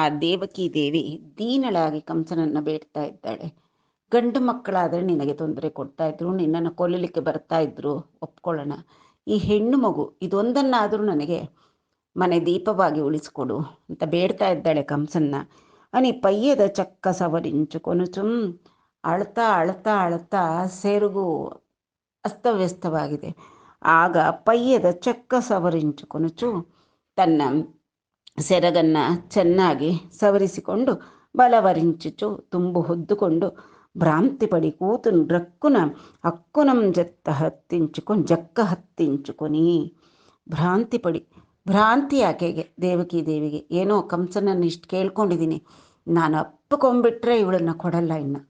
ಆ ದೇವಕಿ ದೇವಿ ದೀನಳಾಗಿ ಕಂಸನನ್ನು ಬೇಡ್ತಾ ಇದ್ದಾಳೆ. ಗಂಡು ಮಕ್ಕಳಾದರೆ ನಿನಗೆ ತೊಂದರೆ ಕೊಡ್ತಾ ಇದ್ರು, ನಿನ್ನನ್ನು ಕೊಲ್ಲಲಿಕ್ಕೆ ಬರ್ತಾ ಇದ್ರು, ಒಪ್ಕೊಳ್ಳೋಣ. ಈ ಹೆಣ್ಣು ಮಗು ಇದೊಂದನ್ನಾದರೂ ನನಗೆ ಮನೆ ದೀಪವಾಗಿ ಉಳಿಸ್ಕೊಡು ಅಂತ ಬೇಡ್ತಾ ಇದ್ದಾಳೆ ಕಂಸನ್ನ. అని ಪಯ್ಯದ ಚಕ್ಕ ಸವರಿಂಚು ಕೊನುಚುಂ. ಅಳ್ತಾ ಅಳ್ತಾ ಅಳ್ತಾ ಸೆರುಗು ಅಸ್ತವ್ಯಸ್ತವಾಗಿದೆ. ಆಗ ಪಯ್ಯದ ಚಕ್ಕ ಸವರಿಂಚು ಕೊನುಚು ತನ್ನ ಸೆರಗನ್ನು ಚೆನ್ನಾಗಿ ಸವರಿಸಿಕೊಂಡು ಬಲವರಿಂಚುಚು ತುಂಬು ಹೊದ್ದುಕೊಂಡು ಭ್ರಾಂತಿ ಪಡಿ ಕೂತು ರಕ್ಕುನ ಅಕ್ಕುನಂ ಜಕ್ಕ ಹತ್ತಿಂಚುಕೊನಿ. ಭ್ರಾಂತಿ ಪಡಿ, ಭ್ರಾಂತಿ ಆಕೆಗೆ, ದೇವಕಿ ದೇವಿಗೆ, ಏನೋ ಕಂಸನನ್ನು ಇಷ್ಟು ಕೇಳ್ಕೊಂಡಿದ್ದೀನಿ, ನಾನು ಅಪ್ಪಿಕೊಂಡ್ಬಿಟ್ರೆ ಇವಳನ್ನು ಕೊಡಲ್ಲ, ಇನ್ನು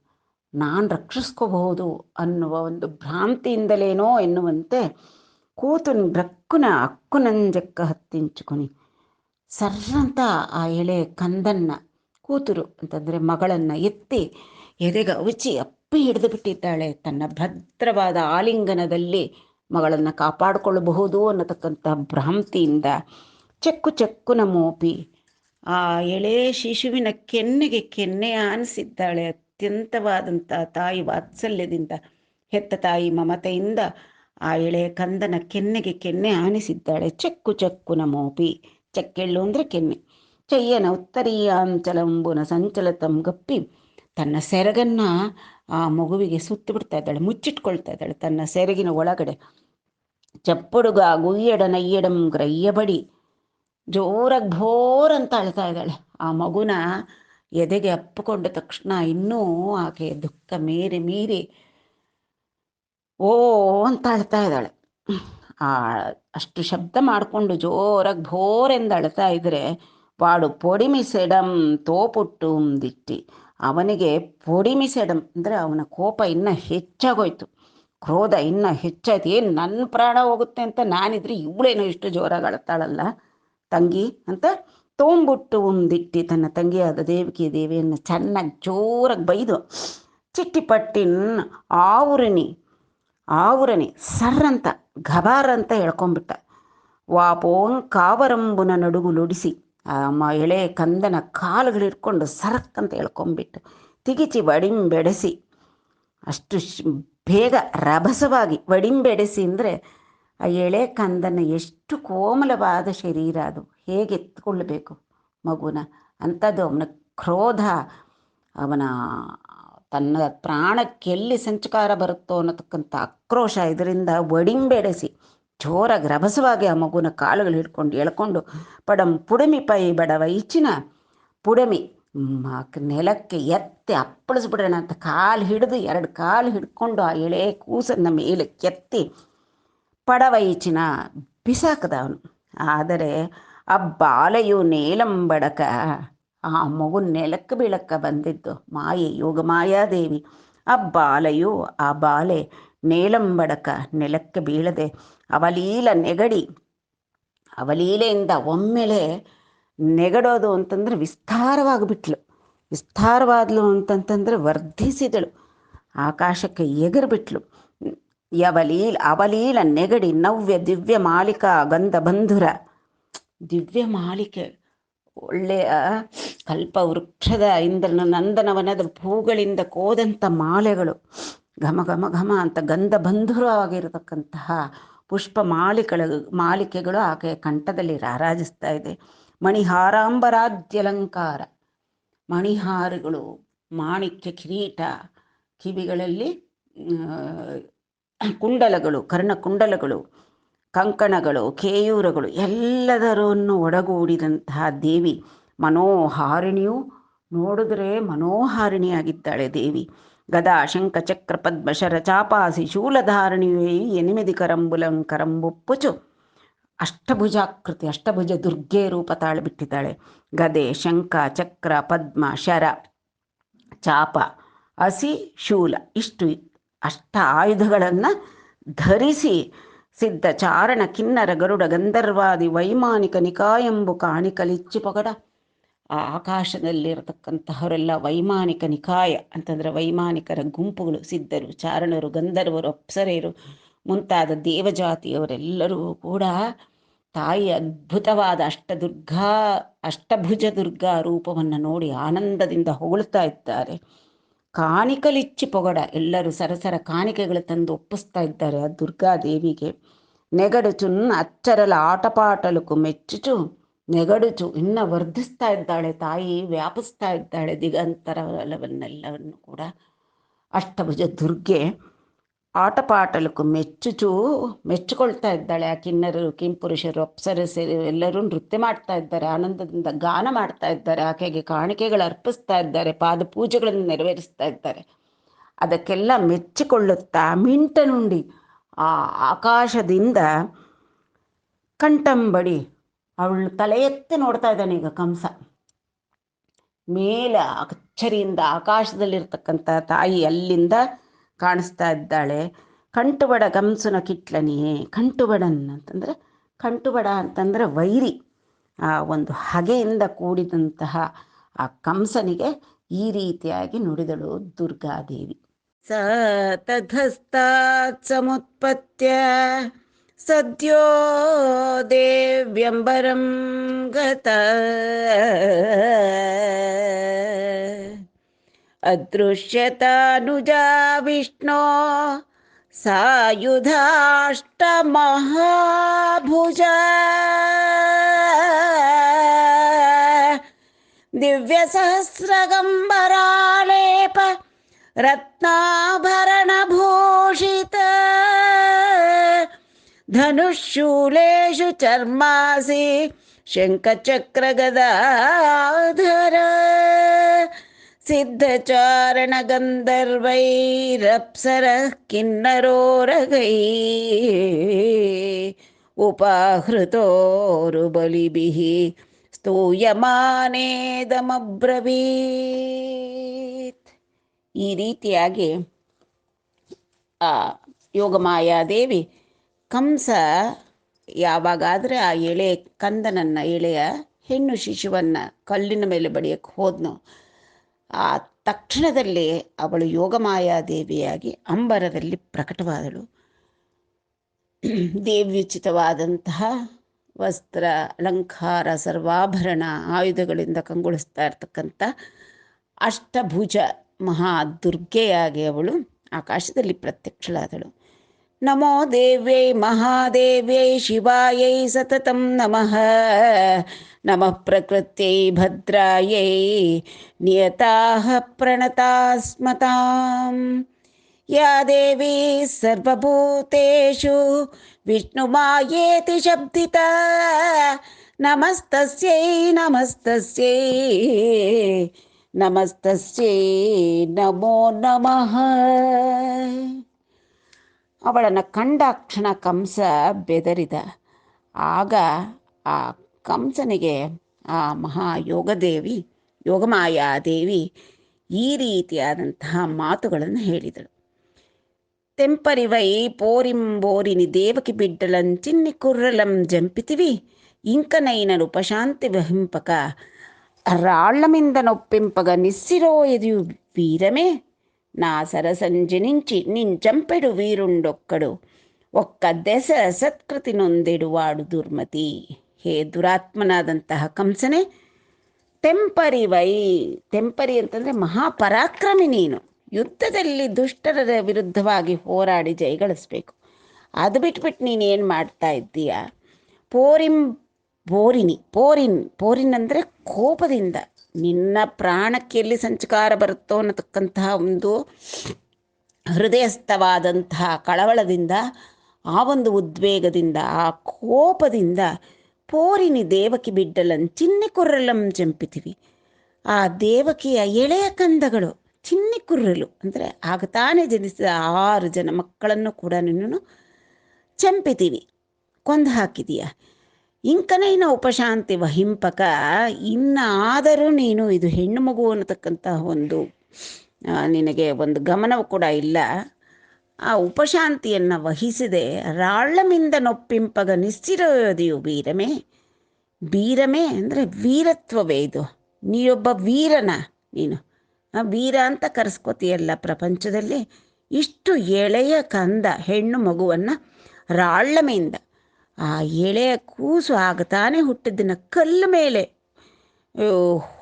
ನಾನು ರಕ್ಷಿಸ್ಕೋಬಹುದು ಅನ್ನುವ ಒಂದು ಭ್ರಾಂತಿಯಿಂದಲೇನೋ ಎನ್ನುವಂತೆ ಕೂತು ರಕ್ಕುನ ಅಕ್ಕುನಂಜಕ್ಕ ಹತ್ತಿಂಚುಕೊನಿ. ಸರ್ರಂತ ಆ ಎಳೆ ಕಂದನ್ನ, ಕೂತರು ಅಂತಂದರೆ ಮಗಳನ್ನು ಎತ್ತಿ ಎದೆಗೆ ಅವಿಚಿ ಅಪ್ಪಿ ಹಿಡಿದು ಬಿಟ್ಟಿದ್ದಾಳೆ. ತನ್ನ ಭದ್ರವಾದ ಆಲಿಂಗನದಲ್ಲಿ ಮಗಳನ್ನು ಕಾಪಾಡಿಕೊಳ್ಳಬಹುದು ಅನ್ನತಕ್ಕಂಥ ಭ್ರಾಂತಿಯಿಂದ ಚೆಕ್ಕು ಚೆಕ್ಕುನ ಮೋಪಿ ಆ ಎಳೆ ಶಿಶುವಿನ ಕೆನ್ನೆಗೆ ಕೆನ್ನೆಯ ಆನಿಸಿದ್ದಾಳೆ. ಅತ್ಯಂತವಾದಂಥ ತಾಯಿ ವಾತ್ಸಲ್ಯದಿಂದ, ಹೆತ್ತ ತಾಯಿ ಮಮತೆಯಿಂದ ಆ ಎಳೆ ಕಂದನ ಕೆನ್ನೆಗೆ ಕೆನ್ನೆ ಆನಿಸಿದ್ದಾಳೆ. ಚೆಕ್ಕು ಚೆಕ್ಕುನ ಮೋಪಿ, ಚಕ್ಕೆಳ್ಳು ಅಂದರೆ ಕೆನ್ನೆ. ಚಯ್ಯನ ಉತ್ತರೀಯಾಂಚಲಂಬುನ ಸಂಚಲತಂ ಗಪ್ಪಿ, ತನ್ನ ಸೆರಗನ್ನು ಆ ಮಗುವಿಗೆ ಸುತ್ತು ಬಿಡ್ತಾ ಇದ್ದಾಳೆ, ಮುಚ್ಚಿಟ್ಕೊಳ್ತಾ ಇದ್ದಾಳೆ ತನ್ನ ಸೆರಗಿನ ಒಳಗಡೆ. ಚಪ್ಪುಡುಗ ಗುಯ್ಯಡ ನಯ್ಯಡಂ ಗ್ರಯ್ಯಬಡಿ, ಜೋರಾಗಿ ಭೋರ್ ಅಂತ ಅಳ್ತಾ ಇದ್ದಾಳೆ. ಆ ಮಗುನ ಎದೆಗೆ ಅಪ್ಪಿಕೊಂಡ ತಕ್ಷಣ ಇನ್ನೂ ಆಕೆ ದುಃಖ ಮೀರಿ ಓ ಅಂತ ಅಳ್ತಾ ಇದ್ದಾಳೆ. ಅಷ್ಟು ಶಬ್ದ ಮಾಡಿಕೊಂಡು ಜೋರಾಗಿ ಭೋರೆಂದು ಅಳ್ತಾ ಇದ್ರೆ ವಾಡು ಪೊಡಿಮಿಸೆಡಂ ತೋಪುಟ್ಟು ದಿಟ್ಟಿ, ಅವನಿಗೆ ಪೊಡಿಮಿಸೆಡಂ ಅಂದರೆ ಅವನ ಕೋಪ ಇನ್ನೂ ಹೆಚ್ಚಾಗೋಯ್ತು, ಕ್ರೋಧ ಇನ್ನೂ ಹೆಚ್ಚಾಯ್ತು. ಏನು ನನ್ನ ಪ್ರಾಣ ಹೋಗುತ್ತೆ ಅಂತ ನಾನಿದ್ರೆ ಇವಳೇನೋ ಇಷ್ಟು ಜೋರಾಗಿ ಅಳ್ತಾಳಲ್ಲ ತಂಗಿ ಅಂತ ತೊಂಬುಟ್ಟು ದಿಟ್ಟಿ, ತನ್ನ ತಂಗಿಯಾದ ದೇವಕಿ ದೇವಿಯನ್ನು ಚೆನ್ನಾಗಿ ಜೋರಾಗಿ ಬೈದು ಚಿಟ್ಟಿಪಟ್ಟಿನ ಆವುರನಿ ಸರ್ರಂತ ಗಬಾರಂತ ಹೇಳ್ಕೊಂಬಿಟ್ಟ. ವಾಪೋಂಗ್ ಕಾವರಂಬುನ ನಡುಗು ಲೊಡಿಸಿ, ಆ ಎಳೆ ಕಂದನ ಕಾಲುಗಳಿಟ್ಕೊಂಡು ಸರಕ್ಕಂತ ಹೇಳ್ಕೊಂಬಿಟ್ಟು ತಿಗಿಚಿ ವಡಿಂಬೆಡೆಸಿ, ಅಷ್ಟು ಬೇಗ ರಭಸವಾಗಿ ವಡಿಂಬೆಡೆಸಿ ಅಂದರೆ ಆ ಎಳೆ ಕಂದನ ಎಷ್ಟು ಕೋಮಲವಾದ ಶರೀರ, ಅದು ಹೇಗೆ ಎತ್ಕೊಳ್ಬೇಕು ಮಗುನ ಅಂಥದ್ದು. ಅವನ ಕ್ರೋಧ, ಅವನ ತನ್ನ ಪ್ರಾಣಕ್ಕೆಲ್ಲಿ ಸಂಚಕಾರ ಬರುತ್ತೋ ಅನ್ನತಕ್ಕಂಥ ಆಕ್ರೋಶ, ಇದರಿಂದ ಒಡಿಂಬೆಡೆಸಿ ಜೋರಾಗಿ ರಭಸವಾಗಿ ಆ ಮಗುನ ಕಾಲುಗಳು ಹಿಡ್ಕೊಂಡು ಎಳ್ಕೊಂಡು ಪಡಂ ಪುಡಮಿ ಪೈ ಬಡವ ಇಚ್ಚಿನ ಪುಡಮಿ, ನೆಲಕ್ಕೆ ಎತ್ತಿ ಅಪ್ಪಳಿಸ್ಬಿಡೋಣ ಅಂತ ಎರಡು ಕಾಲು ಹಿಡ್ಕೊಂಡು ಆ ಎಳೆ ಕೂಸನ್ನ ಮೇಲೆ ಕೆತ್ತಿ ಪಡವೈಚಿನ ಬಿಸಾಕದ ಅವನು. ಆದರೆ ಆ ಬಾಲೆಯು ನೇಲಂಬಡಕ, ಆ ಮಗು ನೆಲಕ್ಕೆ ಬೀಳಕ್ಕ ಬಂದಿದ್ದು ಮಾಯೆ, ಯೋಗ ಮಾಯಾದೇವಿ. ಆ ಬಾಲೆ ನೇಲಂಬಡಕ, ನೆಲಕ್ಕೆ ಬೀಳದೆ ಅವಲೀಲ ನೆಗಡಿ, ಅವಲೀಲೆಯಿಂದ ಒಮ್ಮೆಲೆ ನೆಗಡೋದು ಅಂತಂದರೆ ವಿಸ್ತಾರವಾದಲು ಅಂತಂತಂದರೆ ವರ್ಧಿಸಿದಳು, ಆಕಾಶಕ್ಕೆ ಎಗರ್ಬಿಟ್ಲು. ಅವಲೀಲ ನೆಗಡಿ ನವ್ಯ ದಿವ್ಯ ಮಾಲಿಕಾ ಗಂಧ ಬಂಧುರ, ದಿವ್ಯ ಮಾಲಿಕೆ, ಒಳ್ಳೆಯ ಕಲ್ಪವೃಕ್ಷದ ಇಂದ್ರನ ನಂದನವನದ ಹೂಗಳಿಂದ ಕೋದಂಥ ಮಾಲೆಗಳು, ಘಮ ಘಮ ಘಮ ಅಂತ ಗಂಧ ಬಂಧುರವಾಗಿರತಕ್ಕಂತಹ ಪುಷ್ಪ ಮಾಲಿಕೆಗಳು ಆಕೆಯ ಕಂಠದಲ್ಲಿ ರಾರಾಜಿಸ್ತಾ ಇದೆ. ಮಣಿಹಾರಾಂಬರಾದ್ಯಲಂಕಾರ, ಮಣಿಹಾರಗಳು, ಮಾಣಿಕ್ಯ ಕಿರೀಟ, ಕಿವಿಗಳಲ್ಲಿ ಕುಂಡಲಗಳು, ಕರ್ಣಕುಂಡಲಗಳು, ಕಂಕಣಗಳು, ಕೇಯೂರಗಳು ಎಲ್ಲದರನ್ನು ಒಡಗೂಡಿದಂತಹ ದೇವಿ ಮನೋಹಾರಿಣಿಯು, ನೋಡಿದ್ರೆ ಮನೋಹಾರಿಣಿಯಾಗಿದ್ದಾಳೆ ದೇವಿ. ಗದಾ ಶಂಖ ಚಕ್ರ ಪದ್ಮ ಶರ ಚಾಪಾಸಿ ಶೂಲಧಾರಣಿಯು ಎನಿಮಿದಿ ಕರಂಬುಪ್ಪುಚು, ಅಷ್ಟಭುಜ ದುರ್ಗೆ ರೂಪ ತಾಳಿಬಿಟ್ಟಿದ್ದಾಳೆ. ಗದೆ, ಶಂಖ, ಚಕ್ರ, ಪದ್ಮ, ಶರ, ಚಾಪ, ಹಸಿ, ಶೂಲ, ಇಷ್ಟು ಅಷ್ಟ ಆಯುಧಗಳನ್ನು ಧರಿಸಿ ಸಿದ್ಧ ಚಾರಣ ಕಿನ್ನರ ಗರುಡ ಗಂಧರ್ವಾದಿ ವೈಮಾನಿಕ ನಿಕಾಯಂಬು ಕಾಣಿಕಲಿಚ್ಚಿ ಪಗಡ. ಆ ಆಕಾಶದಲ್ಲಿರತಕ್ಕಂತಹವರೆಲ್ಲ ವೈಮಾನಿಕ ನಿಕಾಯ ಅಂತಂದರೆ ವೈಮಾನಿಕರ ಗುಂಪುಗಳು, ಸಿದ್ಧರು, ಚಾರಣರು, ಗಂಧರ್ವರು, ಅಪ್ಸರೆಯರು ಮುಂತಾದ ದೇವಜಾತಿಯವರೆಲ್ಲರೂ ಕೂಡ ತಾಯಿ ಅದ್ಭುತವಾದ ಅಷ್ಟಭುಜ ದುರ್ಗಾ ರೂಪವನ್ನು ನೋಡಿ ಆನಂದದಿಂದ ಹೊಗಳ್ತಾ ಇದ್ದಾರೆ. ಕಾಣಿಕಲಿಚ್ಚಿ ಪೊಗಡ, ಎಲ್ಲರೂ ಸರಸರ ಕಾಣಿಕೆಗಳು ತಂದು ಒಪ್ಪಿಸ್ತಾ ಇದ್ದಾರೆ ಆ ದುರ್ಗಾದೇವಿಗೆ. ನೆಗಡುಚುನ್ ಅಚ್ಚರಲ ಆಟಪಾಟಲಕ್ಕೂ ಮೆಚ್ಚುಚು ನೆಗಡುಚು, ಇನ್ನು ವರ್ಧಿಸ್ತಾ ಇದ್ದಾಳೆ ತಾಯಿ, ವ್ಯಾಪಿಸ್ತಾ ಇದ್ದಾಳೆ ದಿಗಂತರವನ್ನೆಲ್ಲವನ್ನು ಕೂಡ. ಅಷ್ಟಭುಜ ದುರ್ಗೆ ಆಟಪಾಟಲಕ್ಕೂ ಮೆಚ್ಚಿಕೊಳ್ತಾ ಇದ್ದಾಳೆ. ಆ ಕಿನ್ನರರು, ಕಿಂಪುರುಷರು, ಅಪ್ಸರಸರು ಎಲ್ಲರೂ ನೃತ್ಯ ಮಾಡ್ತಾ ಇದ್ದಾರೆ, ಆನಂದದಿಂದ ಗಾನ ಮಾಡ್ತಾ ಇದ್ದಾರೆ, ಆಕೆಗೆ ಕಾಣಿಕೆಗಳು ಅರ್ಪಿಸ್ತಾ ಇದ್ದಾರೆ, ಪಾದ ಪೂಜೆಗಳನ್ನು ನೆರವೇರಿಸ್ತಾ ಇದ್ದಾರೆ. ಅದಕ್ಕೆಲ್ಲ ಮೆಚ್ಚಿಕೊಳ್ಳುತ್ತಾ ಮಿಂಟನುಂಡಿ ಆ ಆಕಾಶದಿಂದ ಕಂಠಂಬಡಿ, ಅವಳು ತಲೆ ಎತ್ತಿ ನೋಡ್ತಾ ಇದ್ದಾನೆ ಈಗ ಕಂಸ. ಮೇಲೆ ಅಚ್ಚರಿಯಿಂದ ಆಕಾಶದಲ್ಲಿರ್ತಕ್ಕಂಥ ತಾಯಿ ಅಲ್ಲಿಂದ ಕಾಣಿಸ್ತಾ ಇದ್ದಾಳೆ. ಕಂಟುಬಡ ಕಂಸನ ಕಿಟ್ಲನಿಯೇ, ಕಂಟುಬಡನ್ ಅಂತಂದರೆ, ಕಂಟುಬಡ ಅಂತಂದರೆ ವೈರಿ, ಆ ಒಂದು ಹಗೆಯಿಂದ ಕೂಡಿದಂತಹ ಆ ಕಂಸನಿಗೆ ಈ ರೀತಿಯಾಗಿ ನುಡಿದಳು ದುರ್ಗಾದೇವಿ. ಸ ತಥಸ್ತಾತ್ ಸಮುತ್ಪತ್ಯ ಸದ್ಯೋ ದೇವ್ಯಂಬರಂ ಗತ ಅದೃಶ್ಯತಾನುಜಾ ವಿಷ್ಣೋ ಸಾಯುಧಾಷ್ಟಮಹಾಭುಜ ದಿವ್ಯ ಸಹಸ್ರಗಂಬರಾಲೇಪ ರತ್ನಾಭರಣಭೂಷಿತ ಧನುಶೂಲೇಷು ಚರ್ಮಾಸಿ ಶಂಖಚಕ್ರಗದಾಧರ ಸಿದ್ಧಚಾರಣ ಗಂಧರ್ವೈರಪ್ಸರ ಕಿನ್ನರೋರಗೈ ಉಪಾಹೃತೋರು ಬಲಿಭಿಃ ಸ್ತೂಯಮಾನೇದಮಬ್ರವೀತ್. ಈ ರೀತಿಯಾಗಿ ಆ ಯೋಗಮಾಯಾದೇವಿ ಕಂಸ ಯಾವಾಗಾದರೆ ಆ ಕಂದನನ್ನು, ಎಳೆಯ ಹೆಣ್ಣು ಶಿಶುವನ್ನು ಕಲ್ಲಿನ ಮೇಲೆ ಬಡಿಯಕ್ಕೆ ಹೋದ್ನು, ಆ ತಕ್ಷಣದಲ್ಲಿ ಅವಳು ಯೋಗಮಾಯಾದೇವಿಯಾಗಿ ಅಂಬರದಲ್ಲಿ ಪ್ರಕಟವಾದಳು. ದೇವ್ಯುಚಿತವಾದಂತಹ ವಸ್ತ್ರ, ಅಲಂಕಾರ, ಸರ್ವಾಭರಣ, ಆಯುಧಗಳಿಂದ ಕಂಗೊಳಿಸ್ತಾ ಇರ್ತಕ್ಕಂಥ ಅಷ್ಟಭುಜ ಮಹಾದುರ್ಗೆಯಾಗಿ ಅವಳು ಆಕಾಶದಲ್ಲಿ ಪ್ರತ್ಯಕ್ಷಳಾದಳು. ನಮೋ ದೇವ್ಯೈ ಮಹಾದೇವ್ಯೈ ಶಿವಾಯೈ ಸತತಂ ನಮಃ. ನಮಃ ಪ್ರಕೃತ್ಯೈ ಭದ್ರಾಯೈ ನಿಯತಾಃ ಪ್ರಣತಾಸ್ಮತಾಂ. ಯಾ ದೇವಿ ಸರ್ವಭೂತೇಷು ವಿಷ್ಣುಮಾಯೇತಿ ಶಬ್ದಿತಾ. ನಮಸ್ತಸ್ಯೈ ನಮಸ್ತಸ್ಯೈ ನಮಸ್ತಸ್ಯೈ ನಮೋ ನಮಃ. ಅವಳನ್ನು ಕಂಡಾಕ್ಷಣ ಕಂಸ ಬೆದರಿದ. ಆಗ ಆ ಕಂಸನಿಗೆ ಆ ಮಹಾಯೋಗದೇವಿ, ಯೋಗಮಾಯಾದೇವಿ ಈ ರೀತಿಯಾದಂತಹ ಮಾತುಗಳನ್ನು ಹೇಳಿದಳು. ತೆಂಪರಿವೈ ಪೋರಿಂಬೋರಿನಿ ದೇವಕಿ ಬಿಡ್ಡಲಂ ಚಿನ್ನಿ ಕುರ್ರಲಂ ಜಂಪಿತಿವಿ ಇಂಕನೈನನು ಉಪಶಾಂತಿ ವಹಿಂಪಕ రాళ్లమింద నొప్పింపగ నిస్సిరోయదియు వీరమే నా సరసంజి నుంచి నించంపెడు వీరుండొక్కడు ఒక్క ದೆಸ ಸತ್ಕೃತಿ ನೊಂದೆಡು ವಾಡು ದುರ್ಮತಿ. ಹೇ ದುರಾತ್ಮನಾದಂತಹ ಕಂಸನೆ, ತೆಂಪರಿ ಅಂತಂದರೆ ಮಹಾಪರಾಕ್ರಮಿ ನೀನು. ಯುದ್ಧದಲ್ಲಿ ದುಷ್ಟರ ವಿರುದ್ಧವಾಗಿ ಹೋರಾಡಿ ಜಯಗಳಿಸ್ಬೇಕು. ಅದು ಬಿಟ್ಬಿಟ್ಟು ನೀನು ಏನು ಮಾಡ್ತಾ ಇದ್ದೀಯ? ಪೋರಿನ್ ಅಂದರೆ ಕೋಪದಿಂದ, ನಿನ್ನ ಪ್ರಾಣಕ್ಕೆ ಎಲ್ಲಿ ಸಂಚಕಾರ ಬರುತ್ತೋ ಅನ್ನತಕ್ಕಂತಹ ಒಂದು ಹೃದಯಸ್ಥವಾದಂತಹ ಕಳವಳದಿಂದ, ಆ ಒಂದು ಉದ್ವೇಗದಿಂದ, ಆ ಕೋಪದಿಂದ ಪೋರಿನಿ ದೇವಕಿ ಬಿಡ್ಡಲಂ ಚಿನ್ನಿ ಕುರ್ರಲಂ ಚಂಪಿತೀವಿ. ಆ ದೇವಕಿಯ ಎಳೆಯ ಕಂದಗಳು ಚಿನ್ನಿ ಕುರ್ರಲು ಅಂದರೆ ಆಗ ತಾನೇ ಜನಿಸಿದ 6 ಜನ ಮಕ್ಕಳನ್ನು ಕೂಡ ನಿನ್ನನ್ನು ಚಂಪಿತೀವಿ, ಕೊಂದು ಹಾಕಿದೀಯ. ಇಂಕನೈನ ಉಪಶಾಂತಿ ವಹಿಂಪಕ, ಇನ್ನಾದರೂ ನೀನು ಇದು ಹೆಣ್ಣು ಮಗು ಅನ್ನತಕ್ಕಂತಹ ಒಂದು ನಿನಗೆ ಒಂದು ಗಮನವು ಕೂಡ ಇಲ್ಲ. ಆ ಉಪಶಾಂತಿಯನ್ನು ವಹಿಸಿದೆ. ರಾಳ್ಳಮಿಂದ ನೊಪ್ಪಿಂಪಗ ನಿಶ್ಚಿರೋದಿಯು ಬೀರಮೇ ಅಂದರೆ ವೀರತ್ವವೇ ಇದು. ನೀಯೊಬ್ಬ ವೀರನ, ನೀನು ವೀರ ಅಂತ ಕರೆಸ್ಕೋತೀಯಲ್ಲ ಪ್ರಪಂಚದಲ್ಲಿ. ಇಷ್ಟು ಎಳೆಯ ಕಂದ ಹೆಣ್ಣು ಮಗುವನ್ನು ರಾಳ್ಳಮೆಯಿಂದ, ಆ ಎಳೆಯ ಕೂಸು ಆಗ ತಾನೇ ಹುಟ್ಟಿದ್ದನ್ನು ಕಲ್ಲ ಮೇಲೆ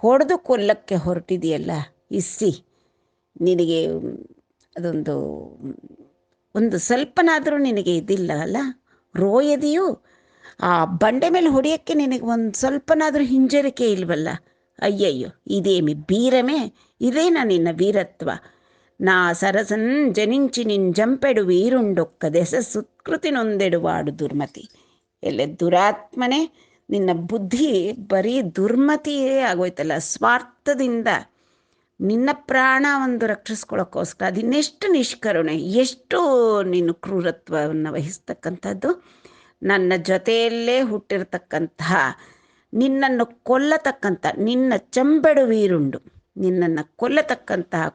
ಹೊಡೆದು ಕೊಲ್ಲಕ್ಕೆ ಹೊರಟಿದೆಯಲ್ಲ ಇಸ್ಸಿ, ನಿನಗೆ ಅದೊಂದು ಒಂದು ಸ್ವಲ್ಪನಾದರೂ ನಿನಗೆ ಇದಿಲ್ಲ ಅಲ್ಲ, ರೋಯದೆಯೂ ಆ ಬಂಡೆ ಮೇಲೆ ಹೊಡೆಯೋಕ್ಕೆ ನಿನಗೆ ಒಂದು ಸ್ವಲ್ಪನಾದರೂ ಹಿಂಜರಿಕೆ ಇಲ್ವಲ್ಲ. ಅಯ್ಯಯ್ಯೋ, ಇದೇಮಿ ಬೀರಮೇ, ಇದೇನಾ ನಿನ್ನ ವೀರತ್ವ? ನಾ ಸರಸನ್ ಜನಿಂಚಿ ನಿನ್ ಜಂಪೆಡು ವೀರುಂಡೊಕ್ಕ ದೆಸ ಸುತ್ಕೃತಿ ನೊಂದೆಡುವಾಡು ದುರ್ಮತಿ. ಎಲ್ಲೆ ದುರಾತ್ಮನೆ, ನಿನ್ನ ಬುದ್ಧಿ ಬರೀ ದುರ್ಮತಿಯೇ ಆಗೋಯ್ತಲ್ಲ. ಸ್ವಾರ್ಥದಿಂದ ನಿನ್ನ ಪ್ರಾಣ ಒಂದು ರಕ್ಷಿಸ್ಕೊಳ್ಳೋಕ್ಕೋಸ್ಕರ ಅದಿನ್ನೆಷ್ಟು ನಿಷ್ಕರುಣೆ, ಎಷ್ಟು ನೀನು ಕ್ರೂರತ್ವವನ್ನು ವಹಿಸ್ತಕ್ಕಂಥದ್ದು. ನನ್ನ ಜೊತೆಯಲ್ಲೇ ಹುಟ್ಟಿರ್ತಕ್ಕಂತಹ ನಿನ್ನನ್ನು ಕೊಲ್ಲತಕ್ಕಂಥ ನಿನ್ನ ಚಂಬೆಡು ವೀರುಂಡು, ನಿನ್ನನ್ನು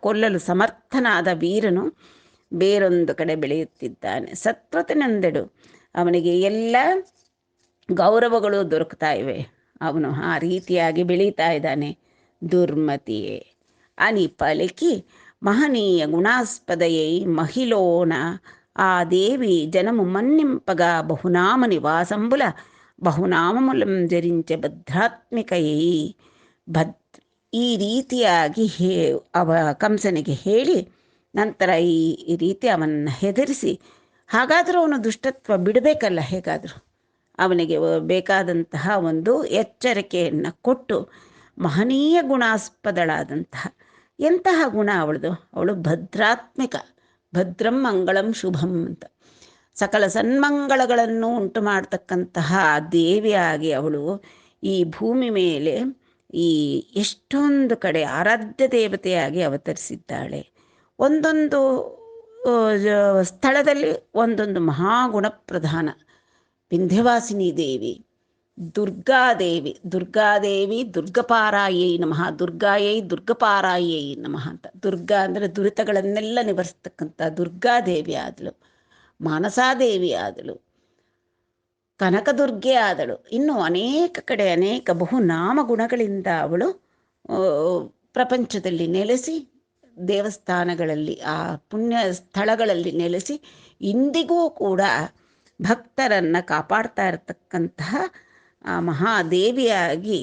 ಕೊಲ್ಲಲು ಸಮರ್ಥನಾದ ವೀರನು ಬೇರೊಂದು ಕಡೆ ಬೆಳೆಯುತ್ತಿದ್ದಾನೆ. ಸತ್ವತಿನೊಂದೆಡು, ಅವನಿಗೆ ಎಲ್ಲ ಗೌರವಗಳು ದೊರಕ್ತಾ ಇವೆ, ಅವನು ಆ ರೀತಿಯಾಗಿ ಬೆಳೀತಾ ಇದ್ದಾನೆ. ದುರ್ಮತಿಯೇ ಅನಿ ಪಲಿಕಿ ಮಹನೀಯ ಗುಣಾಸ್ಪದಯೈ ಮಹಿಳೋನ ಆ ದೇವಿ ಜನಮು ಮನ್ನಿಂಪಗ ಬಹುನಾಮ ನಿವಾಸಂಬುಲ ಬಹುನಾಮಮುಲಂ ಜರಿಂಚೆ ಭದ್ರಾತ್ಮಿಕಯೈ. ಈ ರೀತಿಯಾಗಿ ಕಂಸನಿಗೆ ಹೇಳಿ ನಂತರ ಈ ರೀತಿ ಅವನನ್ನು ಹೆದರಿಸಿ, ಹಾಗಾದರೂ ಅವನು ದುಷ್ಟತ್ವ ಬಿಡಬೇಕಲ್ಲ, ಹೇಗಾದರೂ ಅವನಿಗೆ ಬೇಕಾದಂತಹ ಒಂದು ಎಚ್ಚರಿಕೆಯನ್ನು ಕೊಟ್ಟು, ಮಹನೀಯ ಗುಣಾಸ್ಪದಳಾದಂತಹ, ಎಂತಹ ಗುಣ ಅವಳದು? ಅವಳು ಭದ್ರಾತ್ಮಿಕ, ಭದ್ರಂ ಮಂಗಳಂ ಶುಭಂ ಅಂತ ಸಕಲ ಸನ್ಮಂಗಳಗಳನ್ನು ಉಂಟು ಮಾಡ್ತಕ್ಕಂತಹ ದೇವಿಯಾಗಿ ಅವಳು ಈ ಭೂಮಿ ಮೇಲೆ ಈ ಎಷ್ಟೊಂದು ಕಡೆ ಆರಾಧ್ಯ ದೇವತೆಯಾಗಿ ಅವತರಿಸಿದ್ದಾಳೆ. ಒಂದೊಂದು ಸ್ಥಳದಲ್ಲಿ ಒಂದೊಂದು ಮಹಾಗುಣಪ್ರಧಾನ. ವಿಂಧ್ಯವಾಸಿನಿ ದೇವಿ, ದುರ್ಗಾದೇವಿ ದುರ್ಗಪಾರಾಯೈ ನಮಃ, ದುರ್ಗಾಯೈ ದುರ್ಗಪಾರಾಯೈ ನಮಃ ಅಂತ. ದುರ್ಗಾ ಅಂದರೆ ದುರಿತಗಳನ್ನೆಲ್ಲ ನಿವಾರಿಸ್ತಕ್ಕಂಥ ದುರ್ಗಾದೇವಿ ಆದಳು, ಮಾನಸಾದೇವಿ ಆದಳು, ಕನಕದುರ್ಗೆ ಆದಳು. ಇನ್ನು ಅನೇಕ ಕಡೆ ಅನೇಕ ಬಹುನಾಮ ಗುಣಗಳಿಂದ ಅವಳು ಪ್ರಪಂಚದಲ್ಲಿ ನೆಲೆಸಿ, ದೇವಸ್ಥಾನಗಳಲ್ಲಿ ಆ ಪುಣ್ಯ ಸ್ಥಳಗಳಲ್ಲಿ ನೆಲೆಸಿ ಇಂದಿಗೂ ಕೂಡ ಭಕ್ತರನ್ನು ಕಾಪಾಡ್ತಾ ಇರತಕ್ಕಂತಹ ಮಹಾದೇವಿಯಾಗಿ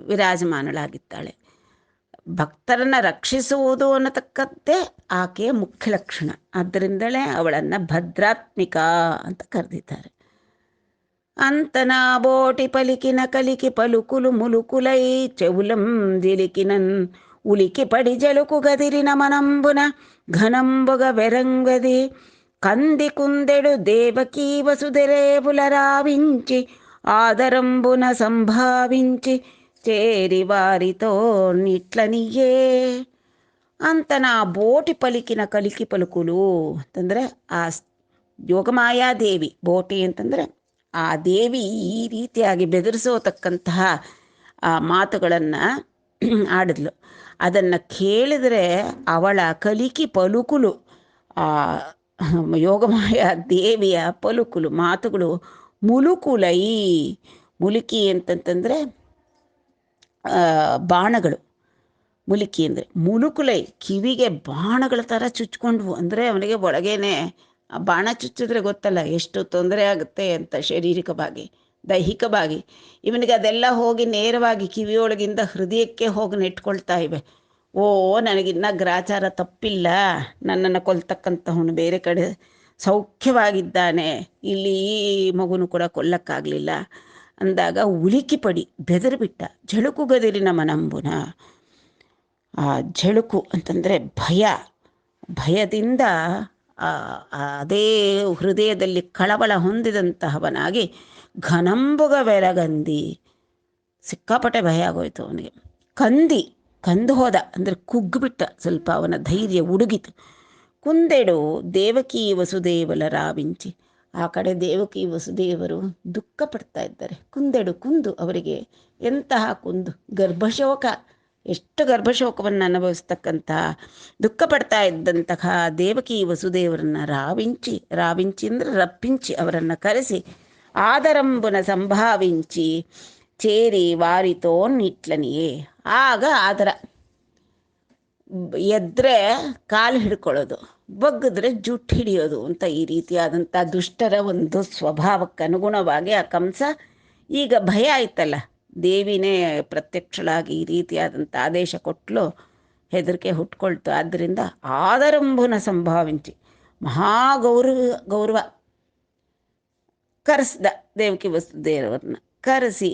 ವಿರಾಜಮಾನಳಾಗಿದ್ದಾಳೆ. ಭಕ್ತರನ್ನು ರಕ್ಷಿಸುವುದು ಅನ್ನತಕ್ಕದ್ದೇ ಆಕೆಯ ಮುಖ್ಯ ಲಕ್ಷಣ. ಆದ್ದರಿಂದಲೇ ಅವಳನ್ನು ಭದ್ರಾತ್ಮಿಕಾ ಅಂತ ಕರೆದಿದ್ದಾರೆ. ಅಂತನ ಬೋಟಿ ಪಲಿಕಿನ ಕಲಿಕಿ ಪಲುಕುಲು ಮುಲುಕುಲೈ ಚೆವುಲಂ ಜಿಲಿಕಿನನ್ ಉಲಿಕಿ ಪಡಿ ಜಲುಕು ಗದಿರಿನ ಮನಂಬುನ ಘನಂಬುಗ ಬೆರಂಗದಿ ಕಂದಿ ಕುಂದೆಡು ದೇವಕೀ ವಸುದೆರೆ ಬುಲರಾವಿಂಚಿ ಆದರಂಬುನ ಸಂಭಾವಿಂಚಿ చేరి వారితో నిట్లనియే. ಅಂತನ ಬೋಟಿ ಪಲಿಕಿನ ಕಲಿಕಿ ಪಲುಕುಲು ಅಂತಂದರೆ ಆ ಯೋಗಮಾಯಾದೇವಿ. ಬೋಟಿ ಅಂತಂದರೆ ಆ ದೇವಿ ಈ ರೀತಿಯಾಗಿ ಬೆದರಿಸೋತಕ್ಕಂತಹ ಆ ಮಾತುಗಳನ್ನು ಆಡಿದ್ಲು. ಅದನ್ನು ಕೇಳಿದರೆ ಅವಳ ಕಲಿಕಿ ಪಲುಕುಲು, ಆ ಯೋಗಮಾಯಾ ದೇವಿಯ ಪಲುಕುಲು ಮಾತುಗಳು ಮುಲುಕುಲೈ. ಮುಲುಕಿ ಅಂತಂತಂದರೆ ಬಾಣಗಳು, ಮುಲುಕಿ ಅಂದರೆ ಮುಲುಕುಲೈ, ಕಿವಿಗೆ ಬಾಣಗಳ ಥರ ಚುಚ್ಕೊಂಡ್ವು. ಅಂದರೆ ಅವನಿಗೆ ಒಳಗೇನೆ ಆ ಬಾಣ ಚುಚ್ಚಿದ್ರೆ ಗೊತ್ತಲ್ಲ ಎಷ್ಟು ತೊಂದರೆ ಆಗುತ್ತೆ ಅಂತ, ಶಾರೀರಿಕವಾಗಿ ದೈಹಿಕವಾಗಿ. ಇವನಿಗೆ ಅದೆಲ್ಲ ಹೋಗಿ ನೇರವಾಗಿ ಕಿವಿಯೊಳಗಿಂದ ಹೃದಯಕ್ಕೆ ಹೋಗಿ ನೆಟ್ಕೊಳ್ತಾ ಇವೆ. ಓ, ನನಗಿನ್ನ ಗ್ರಾಚಾರ ತಪ್ಪಿಲ್ಲ, ನನ್ನನ್ನು ಕೊಲ್ತಕ್ಕಂಥವನು ಬೇರೆ ಕಡೆ ಸೌಖ್ಯವಾಗಿದ್ದಾನೆ, ಇಲ್ಲಿ ಈ ಮಗುನು ಕೂಡ ಕೊಲ್ಲಕ್ಕಾಗಲಿಲ್ಲ ಅಂದಾಗ ಉಲಿಕಿ ಪಡಿ ಬೆದರಿಬಿಟ್ಟ. ಝಳುಕು ಗದಿರಿನ ಮನಂಬುನ, ಆ ಝಳುಕು ಅಂತಂದರೆ ಭಯದಿಂದ ಅದೇ ಹೃದಯದಲ್ಲಿ ಕಳವಳ ಹೊಂದಿದಂತಹವನಾಗಿ ಘನಂಬುಗ ಬೆರಗಂದಿ, ಸಿಕ್ಕಾಪಟ್ಟೆ ಭಯ ಆಗೋಯ್ತು ಅವನಿಗೆ. ಕಂದು ಹೋದ ಅಂದರೆ ಕುಗ್ಗಿಬಿಟ್ಟ, ಸ್ವಲ್ಪ ಅವನ ಧೈರ್ಯ ಉಡುಗಿತು. ಕುಂದೆಡು ದೇವಕೀ ವಸುದೇವಲ ರಾವಿಂಚಿ, ಆ ಕಡೆ ದೇವಕಿ ವಸುದೇವರು ದುಃಖ ಪಡ್ತಾ ಇದ್ದಾರೆ. ಕುಂದು ಅವರಿಗೆ ಎಂತಹ ಕುಂದು, ಗರ್ಭಶೋಕ, ಎಷ್ಟು ಗರ್ಭಶೋಕವನ್ನು ಅನುಭವಿಸ್ತಕ್ಕಂತಹ ದುಃಖ ಪಡ್ತಾ ಇದ್ದಂತಹ ದೇವಕಿ ವಸುದೇವರನ್ನು ರಾವಿಂಚಿ ಅಂದರೆ ರಪ್ಪಿಂಚಿ, ಅವರನ್ನು ಕರೆಸಿ ಆದರಂಬುನ ಸಂಭಾವಿಂಚಿ ಚೇರಿ ವಾರಿತೋ ನಿಟ್ಲನಿಯೇ. ಆಗ ಆದರ ಎದ್ರೆ ಕಾಲು ಹಿಡ್ಕೊಳ್ಳೋದು, ಬಗ್ಗಿದ್ರೆ ಜುಟ್ಟು ಹಿಡಿಯೋದು ಅಂತ ಈ ರೀತಿಯಾದಂಥ ದುಷ್ಟರ ಒಂದು ಸ್ವಭಾವಕ್ಕೆ ಅನುಗುಣವಾಗಿ ಆ ಕಂಸ ಈಗ ಭಯ ಆಯ್ತಲ್ಲ, ದೇವಿನೇ ಪ್ರತ್ಯಕ್ಷಳಾಗಿ ಈ ರೀತಿಯಾದಂಥ ಆದೇಶ ಕೊಟ್ಟಲು, ಹೆದರಿಕೆ ಹುಟ್ಕೊಳ್ತು. ಆದ್ದರಿಂದ ಆದರಂಭುನ ಸಂಭಾವಿಂಚಿ ಗೌರವ ಕರೆಸ್ದ ದೇವಕಿ ವಸುದೇವರನ್ನ ಕರೆಸಿ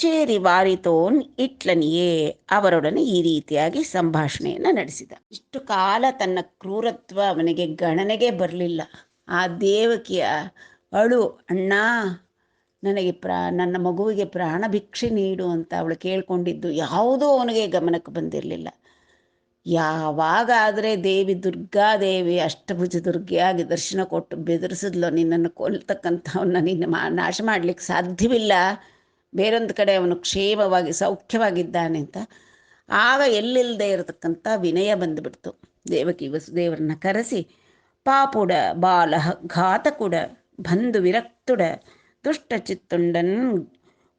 ಚೇರಿ ವಾರಿತೋನ್ ಇಟ್ಲನಿಯೇ ಅವರೊಡನೆ ಈ ರೀತಿಯಾಗಿ ಸಂಭಾಷಣೆಯನ್ನು ನಡೆಸಿದ. ಇಷ್ಟು ಕಾಲ ತನ್ನ ಕ್ರೂರತ್ವ ಅವನಿಗೆ ಗಣನೆಗೆ ಬರಲಿಲ್ಲ. ಆ ದೇವಕಿಯ ಅಳು, ಅಣ್ಣ ನನಗೆ ನನ್ನ ಮಗುವಿಗೆ ಪ್ರಾಣ ಭಿಕ್ಷೆ ನೀಡು ಅಂತ ಅವಳು ಕೇಳ್ಕೊಂಡಿದ್ದು ಯಾವುದೂ ಅವನಿಗೆ ಗಮನಕ್ಕೆ ಬಂದಿರಲಿಲ್ಲ. ಯಾವಾಗಾದರೆ ದೇವಿ ದುರ್ಗಾದೇವಿ ಅಷ್ಟಭುಜ ದುರ್ಗೆಯಾಗಿ ದರ್ಶನ ಕೊಟ್ಟು ಬೆದರಿಸಿದ್ಲೋ, ನಿನ್ನನ್ನು ಕೊಲ್ತಕ್ಕಂಥವನ್ನ ನಿನ್ನ ನಾಶ ಮಾಡಲಿಕ್ಕೆ ಸಾಧ್ಯವಿಲ್ಲ, ಬೇರೊಂದು ಕಡೆ ಅವನು ಕ್ಷೇಮವಾಗಿ ಸೌಖ್ಯವಾಗಿದ್ದಾನೆ ಅಂತ, ಆಗ ಎಲ್ಲಿಲ್ಲದೆ ಇರತಕ್ಕಂಥ ವಿನಯ ಬಂದುಬಿಡ್ತು. ದೇವಕಿ ವಸುದೇವರನ್ನ ಕರೆಸಿ, ಪಾಪುಡ ಬಾಲ ಘಾತಕುಡ ಬಂಧು ವಿರಕ್ತುಡ ದುಷ್ಟ ಚಿತ್ತುಂಡನ್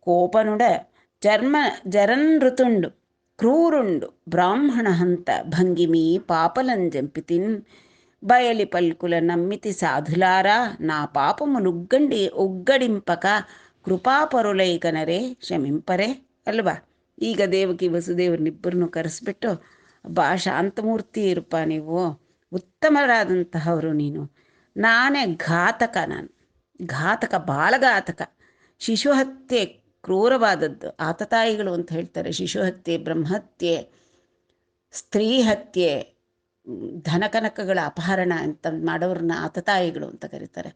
ಕೋಪನುಡ ಜರನ್ ಋತುಂಡು ಕ್ರೂರುಂಡು ಬ್ರಾಹ್ಮಣ ಹಂತ ಭಂಗಿಮಿ ಪಾಪಲಂಜಂಪಿತಿನ್ ಬಯಲಿ ಪಲ್ಕುಲ ನಮ್ಮಿತಿ ಸಾಧುಲಾರ ನಾ ಪಾಪములుగ్గండి ಉಗ್ಗಡಿಂಪಕ ಕೃಪಾಪರುಲೈಕನರೇ ಶಮಿಂಪರೆ ಅಲ್ವಾ. ಈಗ ದೇವಕಿ ವಸುದೇವರನ್ನಿಬ್ಬರನ್ನು ಕರೆಸ್ಬಿಟ್ಟು, ಬಾ ಶಾಂತಮೂರ್ತಿ ಇರಪ್ಪ, ನೀವು ಉತ್ತಮರಾದಂತಹವರು, ನೀನು ನಾನೇ ಘಾತಕ, ನಾನು ಘಾತಕ, ಬಾಲಘಾತಕ, ಶಿಶುಹತ್ಯೆ ಕ್ರೂರವಾದದ್ದು, ಆತತಾಯಿಗಳು ಅಂತ ಹೇಳ್ತಾರೆ. ಶಿಶುಹತ್ಯೆ, ಬ್ರಹ್ಮಹತ್ಯೆ, ಸ್ತ್ರೀ ಹತ್ಯೆ, ಧನಕನಕಗಳ ಅಪಹರಣ ಅಂತ ಮಾಡೋರನ್ನ ಆತತಾಯಿಗಳು ಅಂತ ಕರೀತಾರೆ.